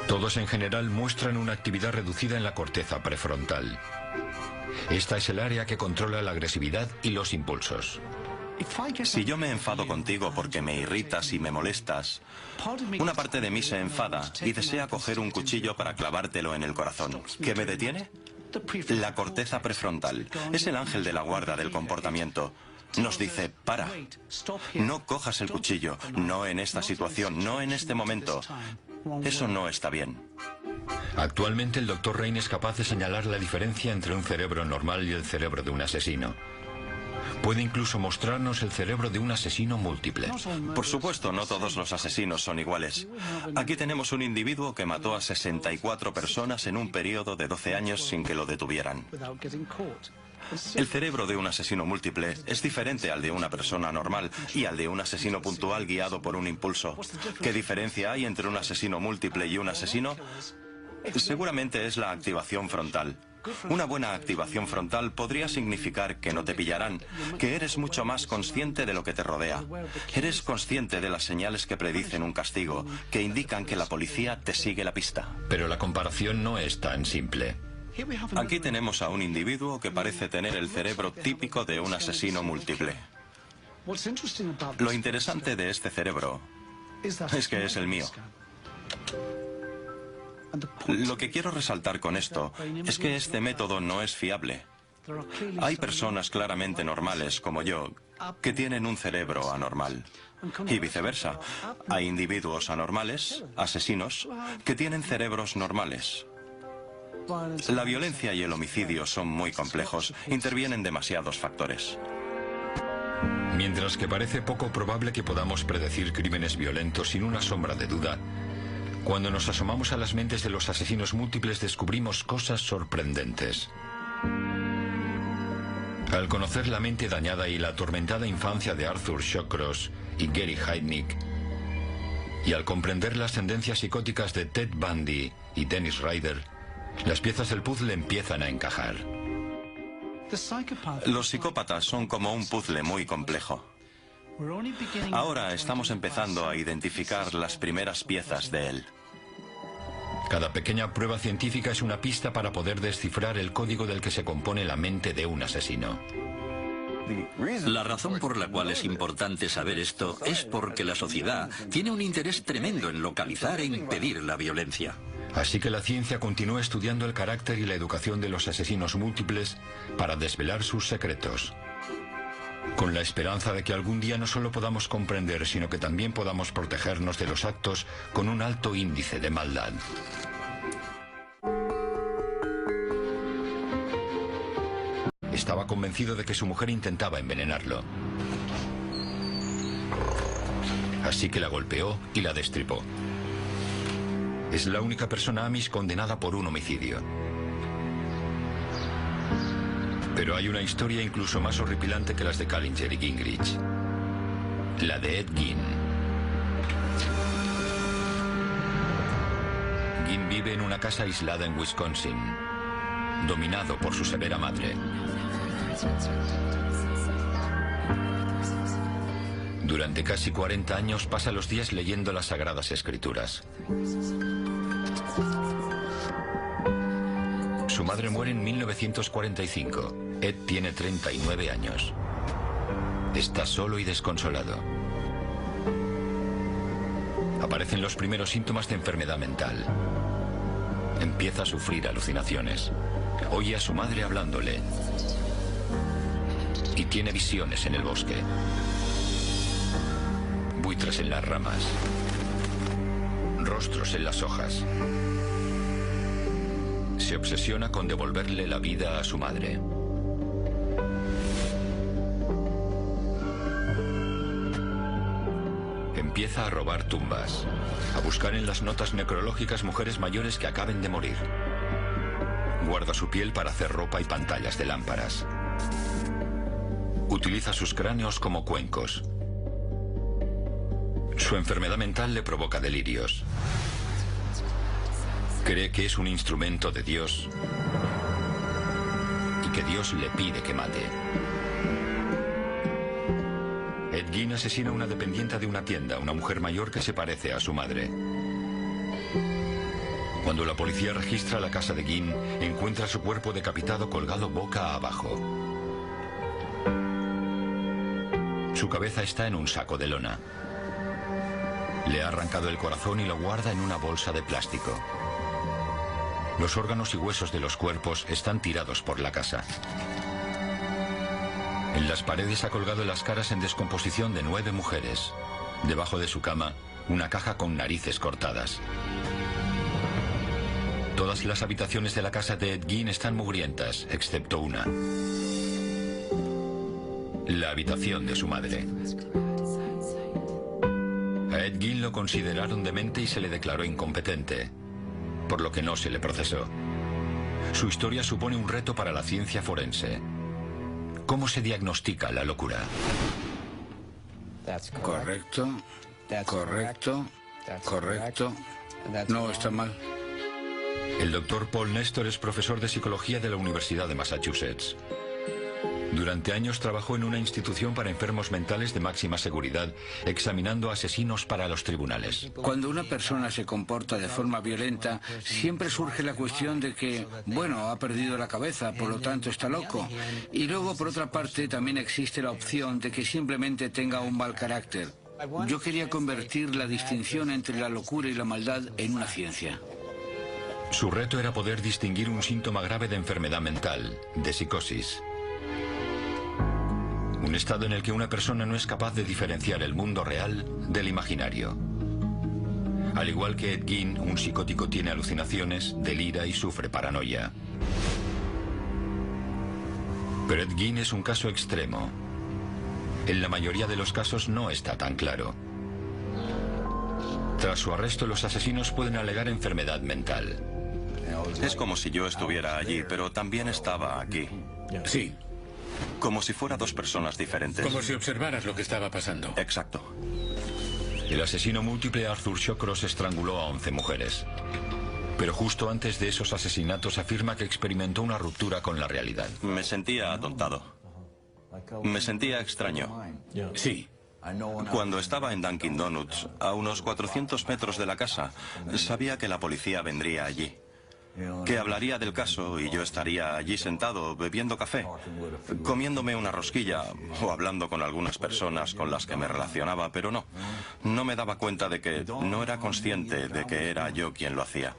Todos en general muestran una actividad reducida en la corteza prefrontal. Esta es el área que controla la agresividad y los impulsos. Si yo me enfado contigo porque me irritas y me molestas, una parte de mí se enfada y desea coger un cuchillo para clavártelo en el corazón. ¿Qué me detiene? La corteza prefrontal. Es el ángel de la guarda del comportamiento. Nos dice, para, no cojas el cuchillo, no en esta situación, no en este momento. Eso no está bien. Actualmente el Dr. Rain es capaz de señalar la diferencia entre un cerebro normal y el cerebro de un asesino. Puede incluso mostrarnos el cerebro de un asesino múltiple. Por supuesto, no todos los asesinos son iguales. Aquí tenemos un individuo que mató a 64 personas en un periodo de 12 años sin que lo detuvieran. El cerebro de un asesino múltiple es diferente al de una persona normal y al de un asesino puntual guiado por un impulso. ¿Qué diferencia hay entre un asesino múltiple y un asesino? Seguramente es la activación frontal. Una buena activación frontal podría significar que no te pillarán, que eres mucho más consciente de lo que te rodea. Eres consciente de las señales que predicen un castigo, que indican que la policía te sigue la pista. Pero la comparación no es tan simple. Aquí tenemos a un individuo que parece tener el cerebro típico de un asesino múltiple. Lo interesante de este cerebro es que es el mío. Lo que quiero resaltar con esto es que este método no es fiable. Hay personas claramente normales, como yo, que tienen un cerebro anormal. Y viceversa. Hay individuos anormales, asesinos, que tienen cerebros normales. La violencia y el homicidio son muy complejos. Intervienen demasiados factores. Mientras que parece poco probable que podamos predecir crímenes violentos sin una sombra de duda, cuando nos asomamos a las mentes de los asesinos múltiples descubrimos cosas sorprendentes. Al conocer la mente dañada y la atormentada infancia de Arthur Shawcross y Gary Heidnik, y al comprender las tendencias psicóticas de Ted Bundy y Dennis Rader, las piezas del puzzle empiezan a encajar. Los psicópatas son como un puzzle muy complejo. Ahora estamos empezando a identificar las primeras piezas de él. Cada pequeña prueba científica es una pista para poder descifrar el código del que se compone la mente de un asesino. La razón por la cual es importante saber esto es porque la sociedad tiene un interés tremendo en localizar e impedir la violencia. Así que la ciencia continúa estudiando el carácter y la educación de los asesinos múltiples para desvelar sus secretos, con la esperanza de que algún día no solo podamos comprender, sino que también podamos protegernos de los actos con un alto índice de maldad. Estaba convencido de que su mujer intentaba envenenarlo. Así que la golpeó y la destripó. Es la única persona Amish condenada por un homicidio. Pero hay una historia incluso más horripilante que las de Callinger y Gingrich. La de Ed Gein. Gein vive en una casa aislada en Wisconsin, dominado por su severa madre. Durante casi 40 años pasa los días leyendo las Sagradas Escrituras. Su madre muere en 1945. Ed tiene 39 años. Está solo y desconsolado. Aparecen los primeros síntomas de enfermedad mental. Empieza a sufrir alucinaciones. Oye a su madre hablándole. Y tiene visiones en el bosque. Buitres en las ramas. Rostros en las hojas. Se obsesiona con devolverle la vida a su madre. Empieza a robar tumbas, a buscar en las notas necrológicas mujeres mayores que acaben de morir. Guarda su piel para hacer ropa y pantallas de lámparas. Utiliza sus cráneos como cuencos. Su enfermedad mental le provoca delirios. Cree que es un instrumento de Dios y que Dios le pide que mate. Ed Gein asesina a una dependiente de una tienda, una mujer mayor que se parece a su madre. Cuando la policía registra la casa de Gein, encuentra su cuerpo decapitado colgado boca abajo. Su cabeza está en un saco de lona. Le ha arrancado el corazón y lo guarda en una bolsa de plástico. Los órganos y huesos de los cuerpos están tirados por la casa. En las paredes ha colgado las caras en descomposición de 9 mujeres. Debajo de su cama, una caja con narices cortadas. Todas las habitaciones de la casa de Ed Gein están mugrientas, excepto una. La habitación de su madre. A Ed Gein lo consideraron demente y se le declaró incompetente, por lo que no se le procesó. Su historia supone un reto para la ciencia forense. ¿Cómo se diagnostica la locura? Correcto, correcto, correcto. No, está mal. El doctor Paul Nestor es profesor de psicología de la Universidad de Massachusetts. Durante años trabajó en una institución para enfermos mentales de máxima seguridad, examinando asesinos para los tribunales. Cuando una persona se comporta de forma violenta, siempre surge la cuestión de que, bueno, ha perdido la cabeza, por lo tanto está loco. Y luego, por otra parte, también existe la opción de que simplemente tenga un mal carácter. Yo quería convertir la distinción entre la locura y la maldad en una ciencia. Su reto era poder distinguir un síntoma grave de enfermedad mental, de psicosis. Un estado en el que una persona no es capaz de diferenciar el mundo real del imaginario. Al igual que Ed Gein, un psicótico tiene alucinaciones, delira y sufre paranoia. Pero Ed Gein es un caso extremo. En la mayoría de los casos no está tan claro. Tras su arresto, los asesinos pueden alegar enfermedad mental. Es como si yo estuviera allí, pero también estaba aquí. Sí. Como si fuera dos personas diferentes. Como si observaras lo que estaba pasando. Exacto. El asesino múltiple Arthur Shawcross estranguló a 11 mujeres. Pero justo antes de esos asesinatos afirma que experimentó una ruptura con la realidad. Me sentía atontado. Me sentía extraño. Sí. Cuando estaba en Dunkin' Donuts, a unos 400 metros de la casa, sabía que la policía vendría allí. Que hablaría del caso y yo estaría allí sentado bebiendo café, comiéndome una rosquilla o hablando con algunas personas con las que me relacionaba, pero no me daba cuenta de que no era consciente de que era yo quien lo hacía.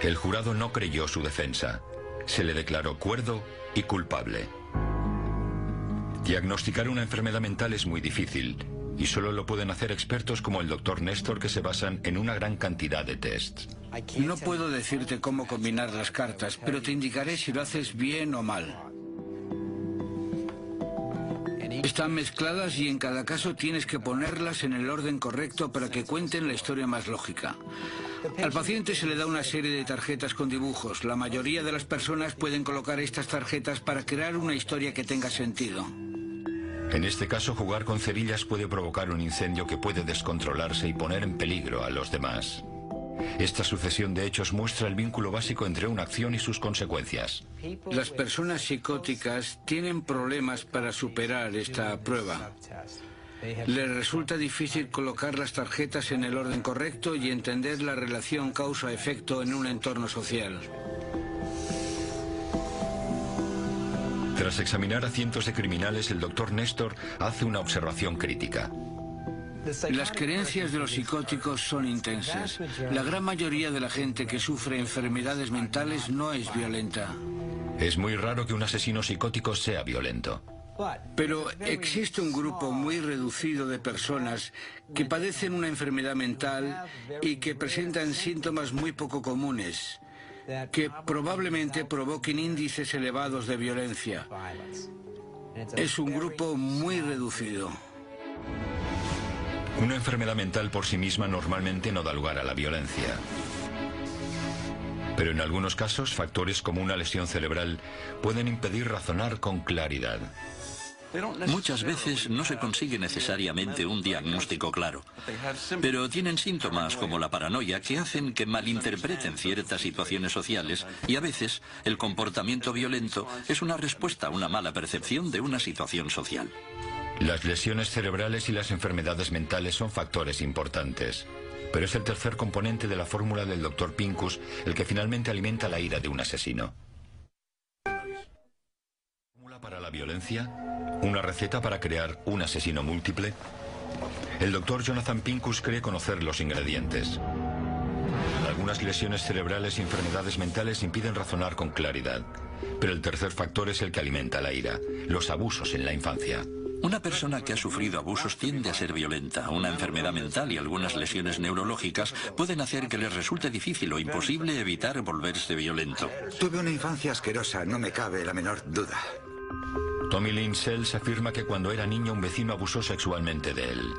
El jurado no creyó su defensa. Se le declaró cuerdo y culpable. Diagnosticar una enfermedad mental es muy difícil y solo lo pueden hacer expertos como el doctor Nestor, que se basan en una gran cantidad de tests. No puedo decirte cómo combinar las cartas, pero te indicaré si lo haces bien o mal. Están mezcladas y en cada caso tienes que ponerlas en el orden correcto para que cuenten la historia más lógica. Al paciente se le da una serie de tarjetas con dibujos. La mayoría de las personas pueden colocar estas tarjetas para crear una historia que tenga sentido. En este caso, jugar con cerillas puede provocar un incendio que puede descontrolarse y poner en peligro a los demás. Esta sucesión de hechos muestra el vínculo básico entre una acción y sus consecuencias. Las personas psicóticas tienen problemas para superar esta prueba. Les resulta difícil colocar las tarjetas en el orden correcto y entender la relación causa-efecto en un entorno social. Tras examinar a cientos de criminales, el doctor Nestor hace una observación crítica. Las creencias de los psicóticos son intensas. La gran mayoría de la gente que sufre enfermedades mentales no es violenta. Es muy raro que un asesino psicótico sea violento. Pero existe un grupo muy reducido de personas que padecen una enfermedad mental y que presentan síntomas muy poco comunes, que probablemente provoquen índices elevados de violencia. Es un grupo muy reducido. Una enfermedad mental por sí misma normalmente no da lugar a la violencia. Pero en algunos casos, factores como una lesión cerebral pueden impedir razonar con claridad. Muchas veces no se consigue necesariamente un diagnóstico claro, pero tienen síntomas como la paranoia que hacen que malinterpreten ciertas situaciones sociales y a veces el comportamiento violento es una respuesta a una mala percepción de una situación social. Las lesiones cerebrales y las enfermedades mentales son factores importantes, pero es el tercer componente de la fórmula del Dr. Pincus el que finalmente alimenta la ira de un asesino. ¿Fórmula para la violencia? ¿Una receta para crear un asesino múltiple? El Dr. Jonathan Pincus cree conocer los ingredientes. Algunas lesiones cerebrales y enfermedades mentales impiden razonar con claridad, pero el tercer factor es el que alimenta la ira, los abusos en la infancia. Una persona que ha sufrido abusos tiende a ser violenta. Una enfermedad mental y algunas lesiones neurológicas pueden hacer que les resulte difícil o imposible evitar volverse violento. Tuve una infancia asquerosa, no me cabe la menor duda. Tommy Lynn Sells afirma que cuando era niño un vecino abusó sexualmente de él.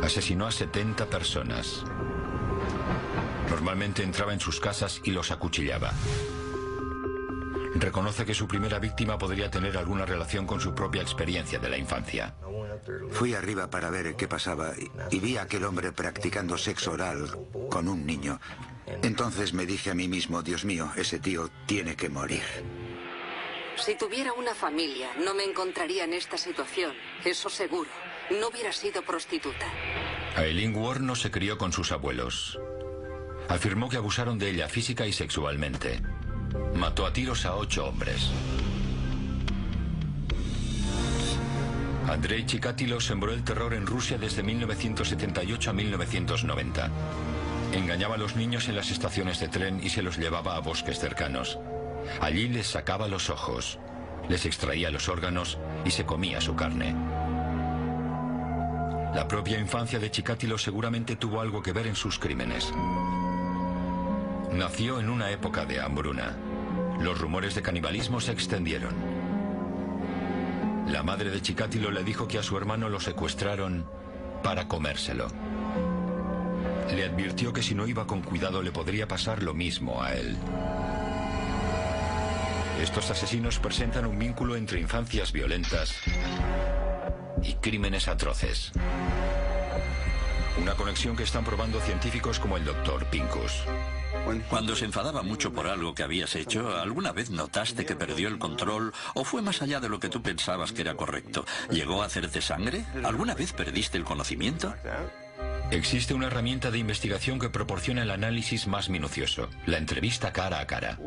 Asesinó a 70 personas. Normalmente entraba en sus casas y los acuchillaba. Reconoce que su primera víctima podría tener alguna relación con su propia experiencia de la infancia. Fui arriba para ver qué pasaba y vi a aquel hombre practicando sexo oral con un niño. Entonces me dije a mí mismo, Dios mío, ese tío tiene que morir. Si tuviera una familia, no me encontraría en esta situación, eso seguro. No hubiera sido prostituta. Aileen Ward no se crió con sus abuelos. Afirmó que abusaron de ella física y sexualmente. Mató a tiros a 8 hombres. Andrei Chikatilo sembró el terror en Rusia desde 1978 a 1990. Engañaba a los niños en las estaciones de tren y se los llevaba a bosques cercanos. Allí les sacaba los ojos, les extraía los órganos y se comía su carne. La propia infancia de Chikatilo seguramente tuvo algo que ver en sus crímenes. Nació en una época de hambruna. Los rumores de canibalismo se extendieron. La madre de Chikatilo le dijo que a su hermano lo secuestraron para comérselo. Le advirtió que si no iba con cuidado le podría pasar lo mismo a él. Estos asesinos presentan un vínculo entre infancias violentas y crímenes atroces. Una conexión que están probando científicos como el Dr. Pincus. Cuando se enfadaba mucho por algo que habías hecho, ¿alguna vez notaste que perdió el control o fue más allá de lo que tú pensabas que era correcto? ¿Llegó a hacerte sangre? ¿Alguna vez perdiste el conocimiento? Existe una herramienta de investigación que proporciona el análisis más minucioso, la entrevista cara a cara.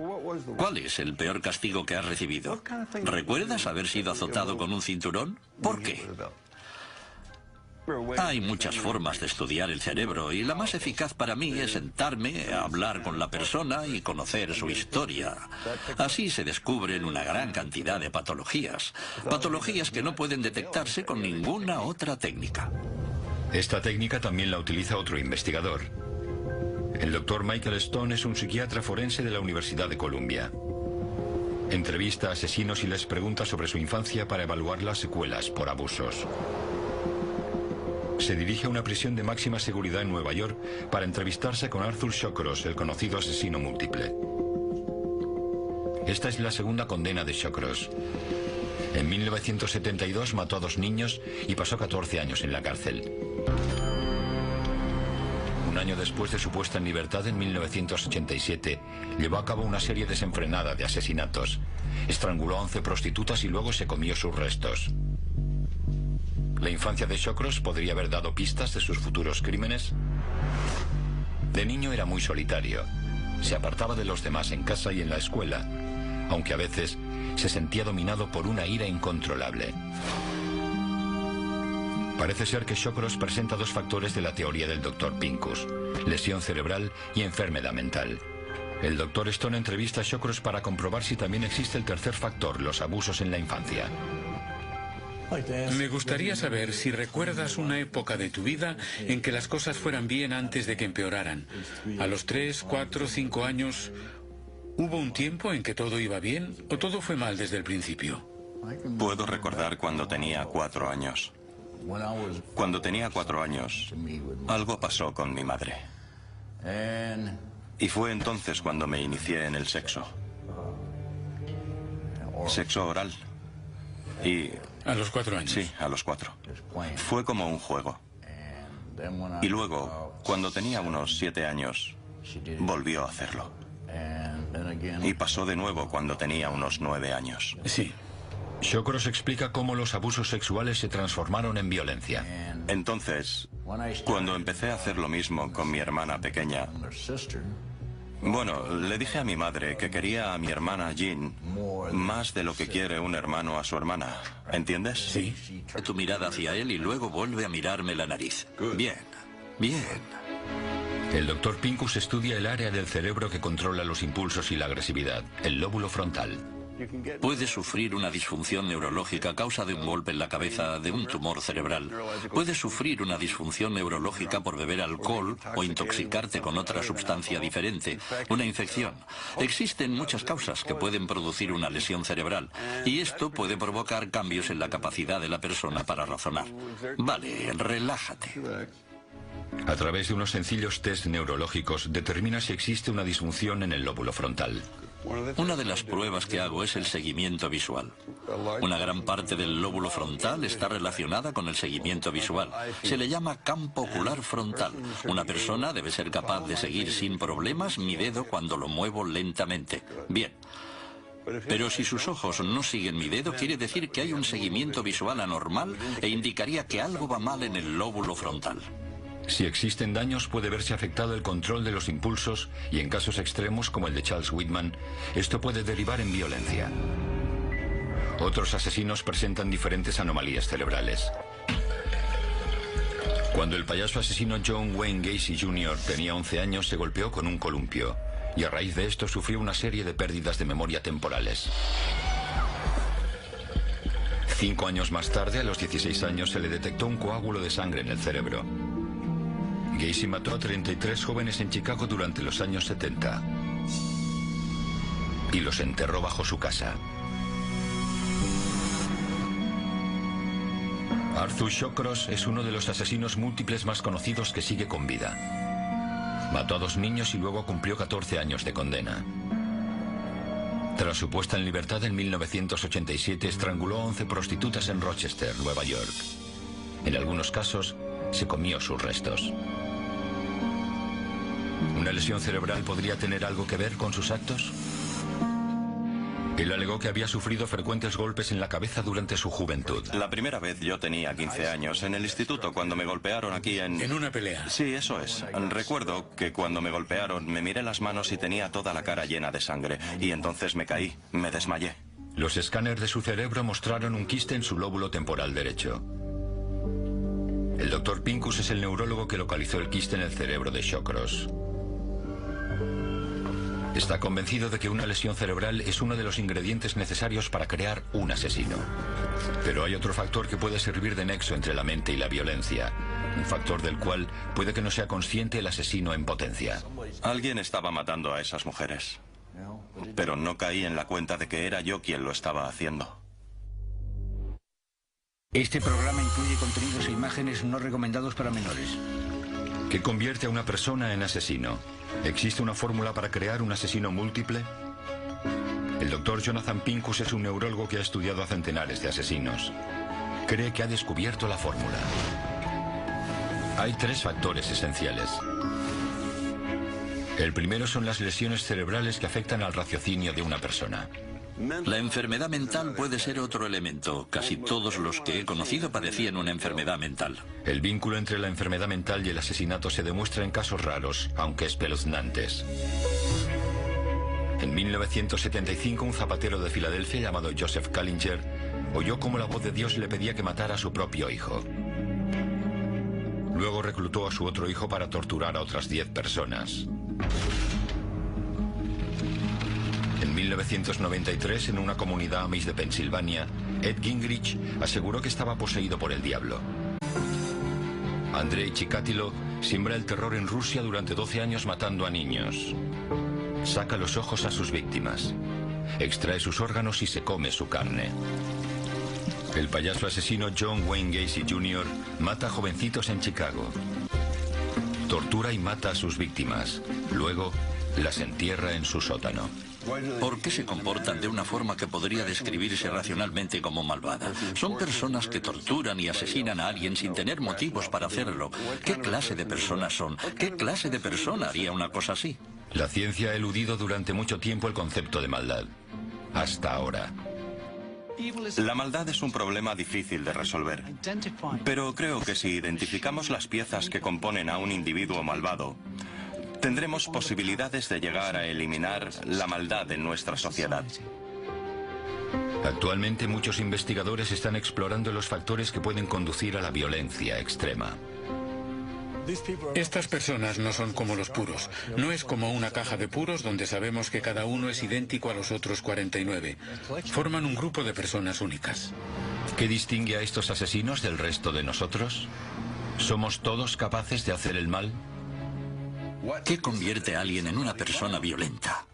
¿Cuál es el peor castigo que has recibido? ¿Recuerdas haber sido azotado con un cinturón? ¿Por qué? Hay muchas formas de estudiar el cerebro y la más eficaz para mí es sentarme, a hablar con la persona y conocer su historia. Así se descubren una gran cantidad de patologías. Patologías que no pueden detectarse con ninguna otra técnica. Esta técnica también la utiliza otro investigador. El Dr. Michael Stone es un psiquiatra forense de la Universidad de Columbia. Entrevista a asesinos y les pregunta sobre su infancia para evaluar las secuelas por abusos. Se dirige a una prisión de máxima seguridad en Nueva York para entrevistarse con Arthur Shawcross, el conocido asesino múltiple. Esta es la segunda condena de Shawcross. En 1972 mató a 2 niños y pasó 14 años en la cárcel. Un año después de su puesta en libertad, en 1987, llevó a cabo una serie desenfrenada de asesinatos. Estranguló a 11 prostitutas y luego se comió sus restos. ¿La infancia de Shawcross podría haber dado pistas de sus futuros crímenes? De niño era muy solitario. Se apartaba de los demás en casa y en la escuela, aunque a veces se sentía dominado por una ira incontrolable. Parece ser que Shawcross presenta 2 factores de la teoría del Dr. Pincus: lesión cerebral y enfermedad mental. El Dr. Stone entrevista a Shawcross para comprobar si también existe el tercer factor, los abusos en la infancia. Me gustaría saber si recuerdas una época de tu vida en que las cosas fueran bien antes de que empeoraran. A los 3, 4, 5 años, ¿hubo un tiempo en que todo iba bien o todo fue mal desde el principio? Puedo recordar cuando tenía 4 años. Cuando tenía 4 años, algo pasó con mi madre. Y fue entonces cuando me inicié en el sexo. Sexo oral. Y... ¿A los 4 años? Sí, a los 4. Fue como un juego. Y luego, cuando tenía unos 7 años, volvió a hacerlo. Y pasó de nuevo cuando tenía unos 9 años. Sí. Shawcross explica cómo los abusos sexuales se transformaron en violencia. Entonces, cuando empecé a hacer lo mismo con mi hermana pequeña, bueno, le dije a mi madre que quería a mi hermana Jean más de lo que quiere un hermano a su hermana. ¿Entiendes? Sí. Tu mirada hacia él y luego vuelve a mirarme la nariz. Bien, bien. El Dr. Pincus estudia el área del cerebro que controla los impulsos y la agresividad, el lóbulo frontal. Puedes sufrir una disfunción neurológica a causa de un golpe en la cabeza, de un tumor cerebral. Puedes sufrir una disfunción neurológica por beber alcohol o intoxicarte con otra sustancia diferente, una infección. Existen muchas causas que pueden producir una lesión cerebral y esto puede provocar cambios en la capacidad de la persona para razonar. Vale, relájate. A través de unos sencillos test neurológicos determina si existe una disfunción en el lóbulo frontal. Una de las pruebas que hago es el seguimiento visual. Una gran parte del lóbulo frontal está relacionada con el seguimiento visual. Se le llama campo ocular frontal. Una persona debe ser capaz de seguir sin problemas mi dedo cuando lo muevo lentamente. Bien. Pero si sus ojos no siguen mi dedo, quiere decir que hay un seguimiento visual anormal e indicaría que algo va mal en el lóbulo frontal. Si existen daños, puede verse afectado el control de los impulsos y en casos extremos, como el de Charles Whitman, esto puede derivar en violencia. Otros asesinos presentan diferentes anomalías cerebrales. Cuando el payaso asesino John Wayne Gacy Jr. tenía 11 años, se golpeó con un columpio y a raíz de esto sufrió una serie de pérdidas de memoria temporales. 5 años más tarde, a los 16 años, se le detectó un coágulo de sangre en el cerebro. Gacy mató a 33 jóvenes en Chicago durante los años 70 y los enterró bajo su casa. Arthur Shawcross es uno de los asesinos múltiples más conocidos que sigue con vida. Mató a 2 niños y luego cumplió 14 años de condena. Tras su puesta en libertad en 1987, estranguló a 11 prostitutas en Rochester, Nueva York. En algunos casos, se comió sus restos. ¿Una lesión cerebral podría tener algo que ver con sus actos? Él alegó que había sufrido frecuentes golpes en la cabeza durante su juventud. La primera vez yo tenía 15 años en el instituto cuando me golpearon aquí ¿En una pelea? Sí, eso es. Recuerdo que cuando me golpearon me miré las manos y tenía toda la cara llena de sangre. Y entonces me caí, me desmayé. Los escáneres de su cerebro mostraron un quiste en su lóbulo temporal derecho. El Dr. Pincus es el neurólogo que localizó el quiste en el cerebro de Shawcross. Está convencido de que una lesión cerebral es uno de los ingredientes necesarios para crear un asesino. Pero hay otro factor que puede servir de nexo entre la mente y la violencia. Un factor del cual puede que no sea consciente el asesino en potencia. Alguien estaba matando a esas mujeres. Pero no caí en la cuenta de que era yo quien lo estaba haciendo. Este programa incluye contenidos e imágenes no recomendados para menores. ¿Qué convierte a una persona en asesino? ¿Existe una fórmula para crear un asesino múltiple? El doctor Jonathan Pincus es un neurólogo que ha estudiado a centenares de asesinos. Cree que ha descubierto la fórmula. Hay 3 factores esenciales. El primero son las lesiones cerebrales que afectan al raciocinio de una persona. La enfermedad mental puede ser otro elemento. Casi todos los que he conocido padecían una enfermedad mental. El vínculo entre la enfermedad mental y el asesinato se demuestra en casos raros, aunque espeluznantes. En 1975, un zapatero de Filadelfia llamado Joseph Kallinger oyó cómo la voz de Dios le pedía que matara a su propio hijo. Luego reclutó a su otro hijo para torturar a otras 10 personas. En 1993, en una comunidad amish de Pensilvania, Ed Gingrich aseguró que estaba poseído por el diablo. Andrei Chikatilo siembra el terror en Rusia durante 12 años matando a niños. Saca los ojos a sus víctimas, extrae sus órganos y se come su carne. El payaso asesino John Wayne Gacy Jr. mata a jovencitos en Chicago. Tortura y mata a sus víctimas. Luego, las entierra en su sótano. ¿Por qué se comportan de una forma que podría describirse racionalmente como malvada? Son personas que torturan y asesinan a alguien sin tener motivos para hacerlo. ¿Qué clase de personas son? ¿Qué clase de persona haría una cosa así? La ciencia ha eludido durante mucho tiempo el concepto de maldad. Hasta ahora. La maldad es un problema difícil de resolver. Pero creo que si identificamos las piezas que componen a un individuo malvado, tendremos posibilidades de llegar a eliminar la maldad en nuestra sociedad. Actualmente muchos investigadores están explorando los factores que pueden conducir a la violencia extrema. Estas personas no son como los puros. No es como una caja de puros donde sabemos que cada uno es idéntico a los otros 49. Forman un grupo de personas únicas. ¿Qué distingue a estos asesinos del resto de nosotros? ¿Somos todos capaces de hacer el mal? ¿Qué convierte a alguien en una persona violenta?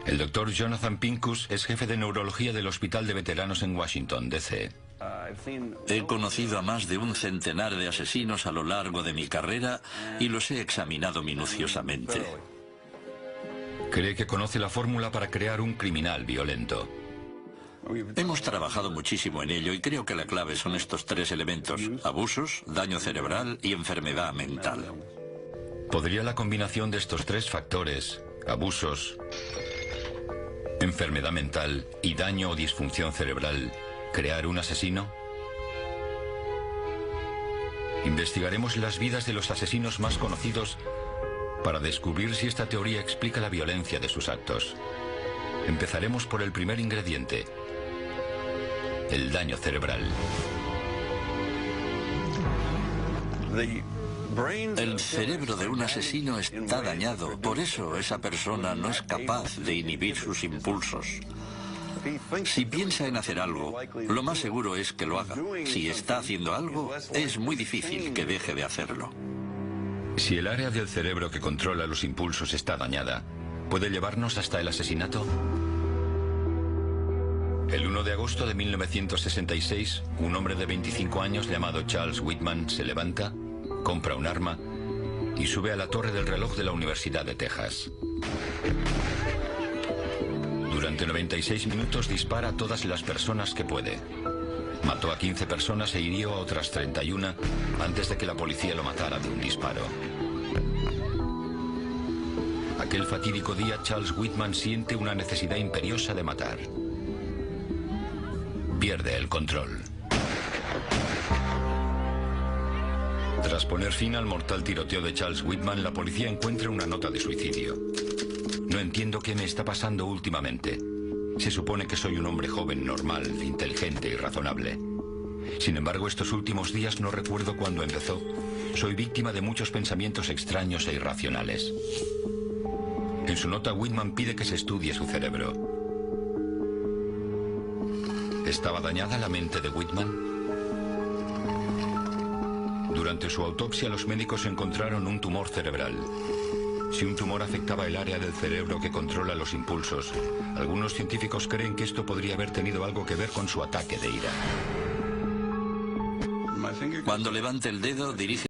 El doctor Jonathan Pincus es jefe de neurología del Hospital de Veteranos en Washington, D.C. He conocido a más de un centenar de asesinos a lo largo de mi carrera y los he examinado minuciosamente. Cree que conoce la fórmula para crear un criminal violento. Hemos trabajado muchísimo en ello y creo que la clave son estos 3 elementos: abusos, daño cerebral y enfermedad mental. ¿Podría la combinación de estos 3 factores, abusos, enfermedad mental y daño o disfunción cerebral, crear un asesino? Investigaremos las vidas de los asesinos más conocidos para descubrir si esta teoría explica la violencia de sus actos. Empezaremos por el primer ingrediente: el daño cerebral. El cerebro de un asesino está dañado, por eso esa persona no es capaz de inhibir sus impulsos. Si piensa en hacer algo, lo más seguro es que lo haga. Si está haciendo algo, es muy difícil que deje de hacerlo. Si el área del cerebro que controla los impulsos está dañada, ¿puede llevarnos hasta el asesinato? El 1 de agosto de 1966, un hombre de 25 años llamado Charles Whitman se levanta, compra un arma y sube a la torre del reloj de la Universidad de Texas. Durante 96 minutos dispara a todas las personas que puede. Mató a 15 personas e hirió a otras 31 antes de que la policía lo matara de un disparo. Aquel fatídico día, Charles Whitman siente una necesidad imperiosa de matar. Pierde el control. Tras poner fin al mortal tiroteo de Charles Whitman, la policía encuentra una nota de suicidio. No entiendo qué me está pasando últimamente. Se supone que soy un hombre joven, normal, inteligente y razonable. Sin embargo, estos últimos días no recuerdo cuándo empezó. Soy víctima de muchos pensamientos extraños e irracionales. En su nota, Whitman pide que se estudie su cerebro. ¿Estaba dañada la mente de Whitman? Durante su autopsia, los médicos encontraron un tumor cerebral. Si un tumor afectaba el área del cerebro que controla los impulsos, algunos científicos creen que esto podría haber tenido algo que ver con su ataque de ira. Cuando levante el dedo, dirige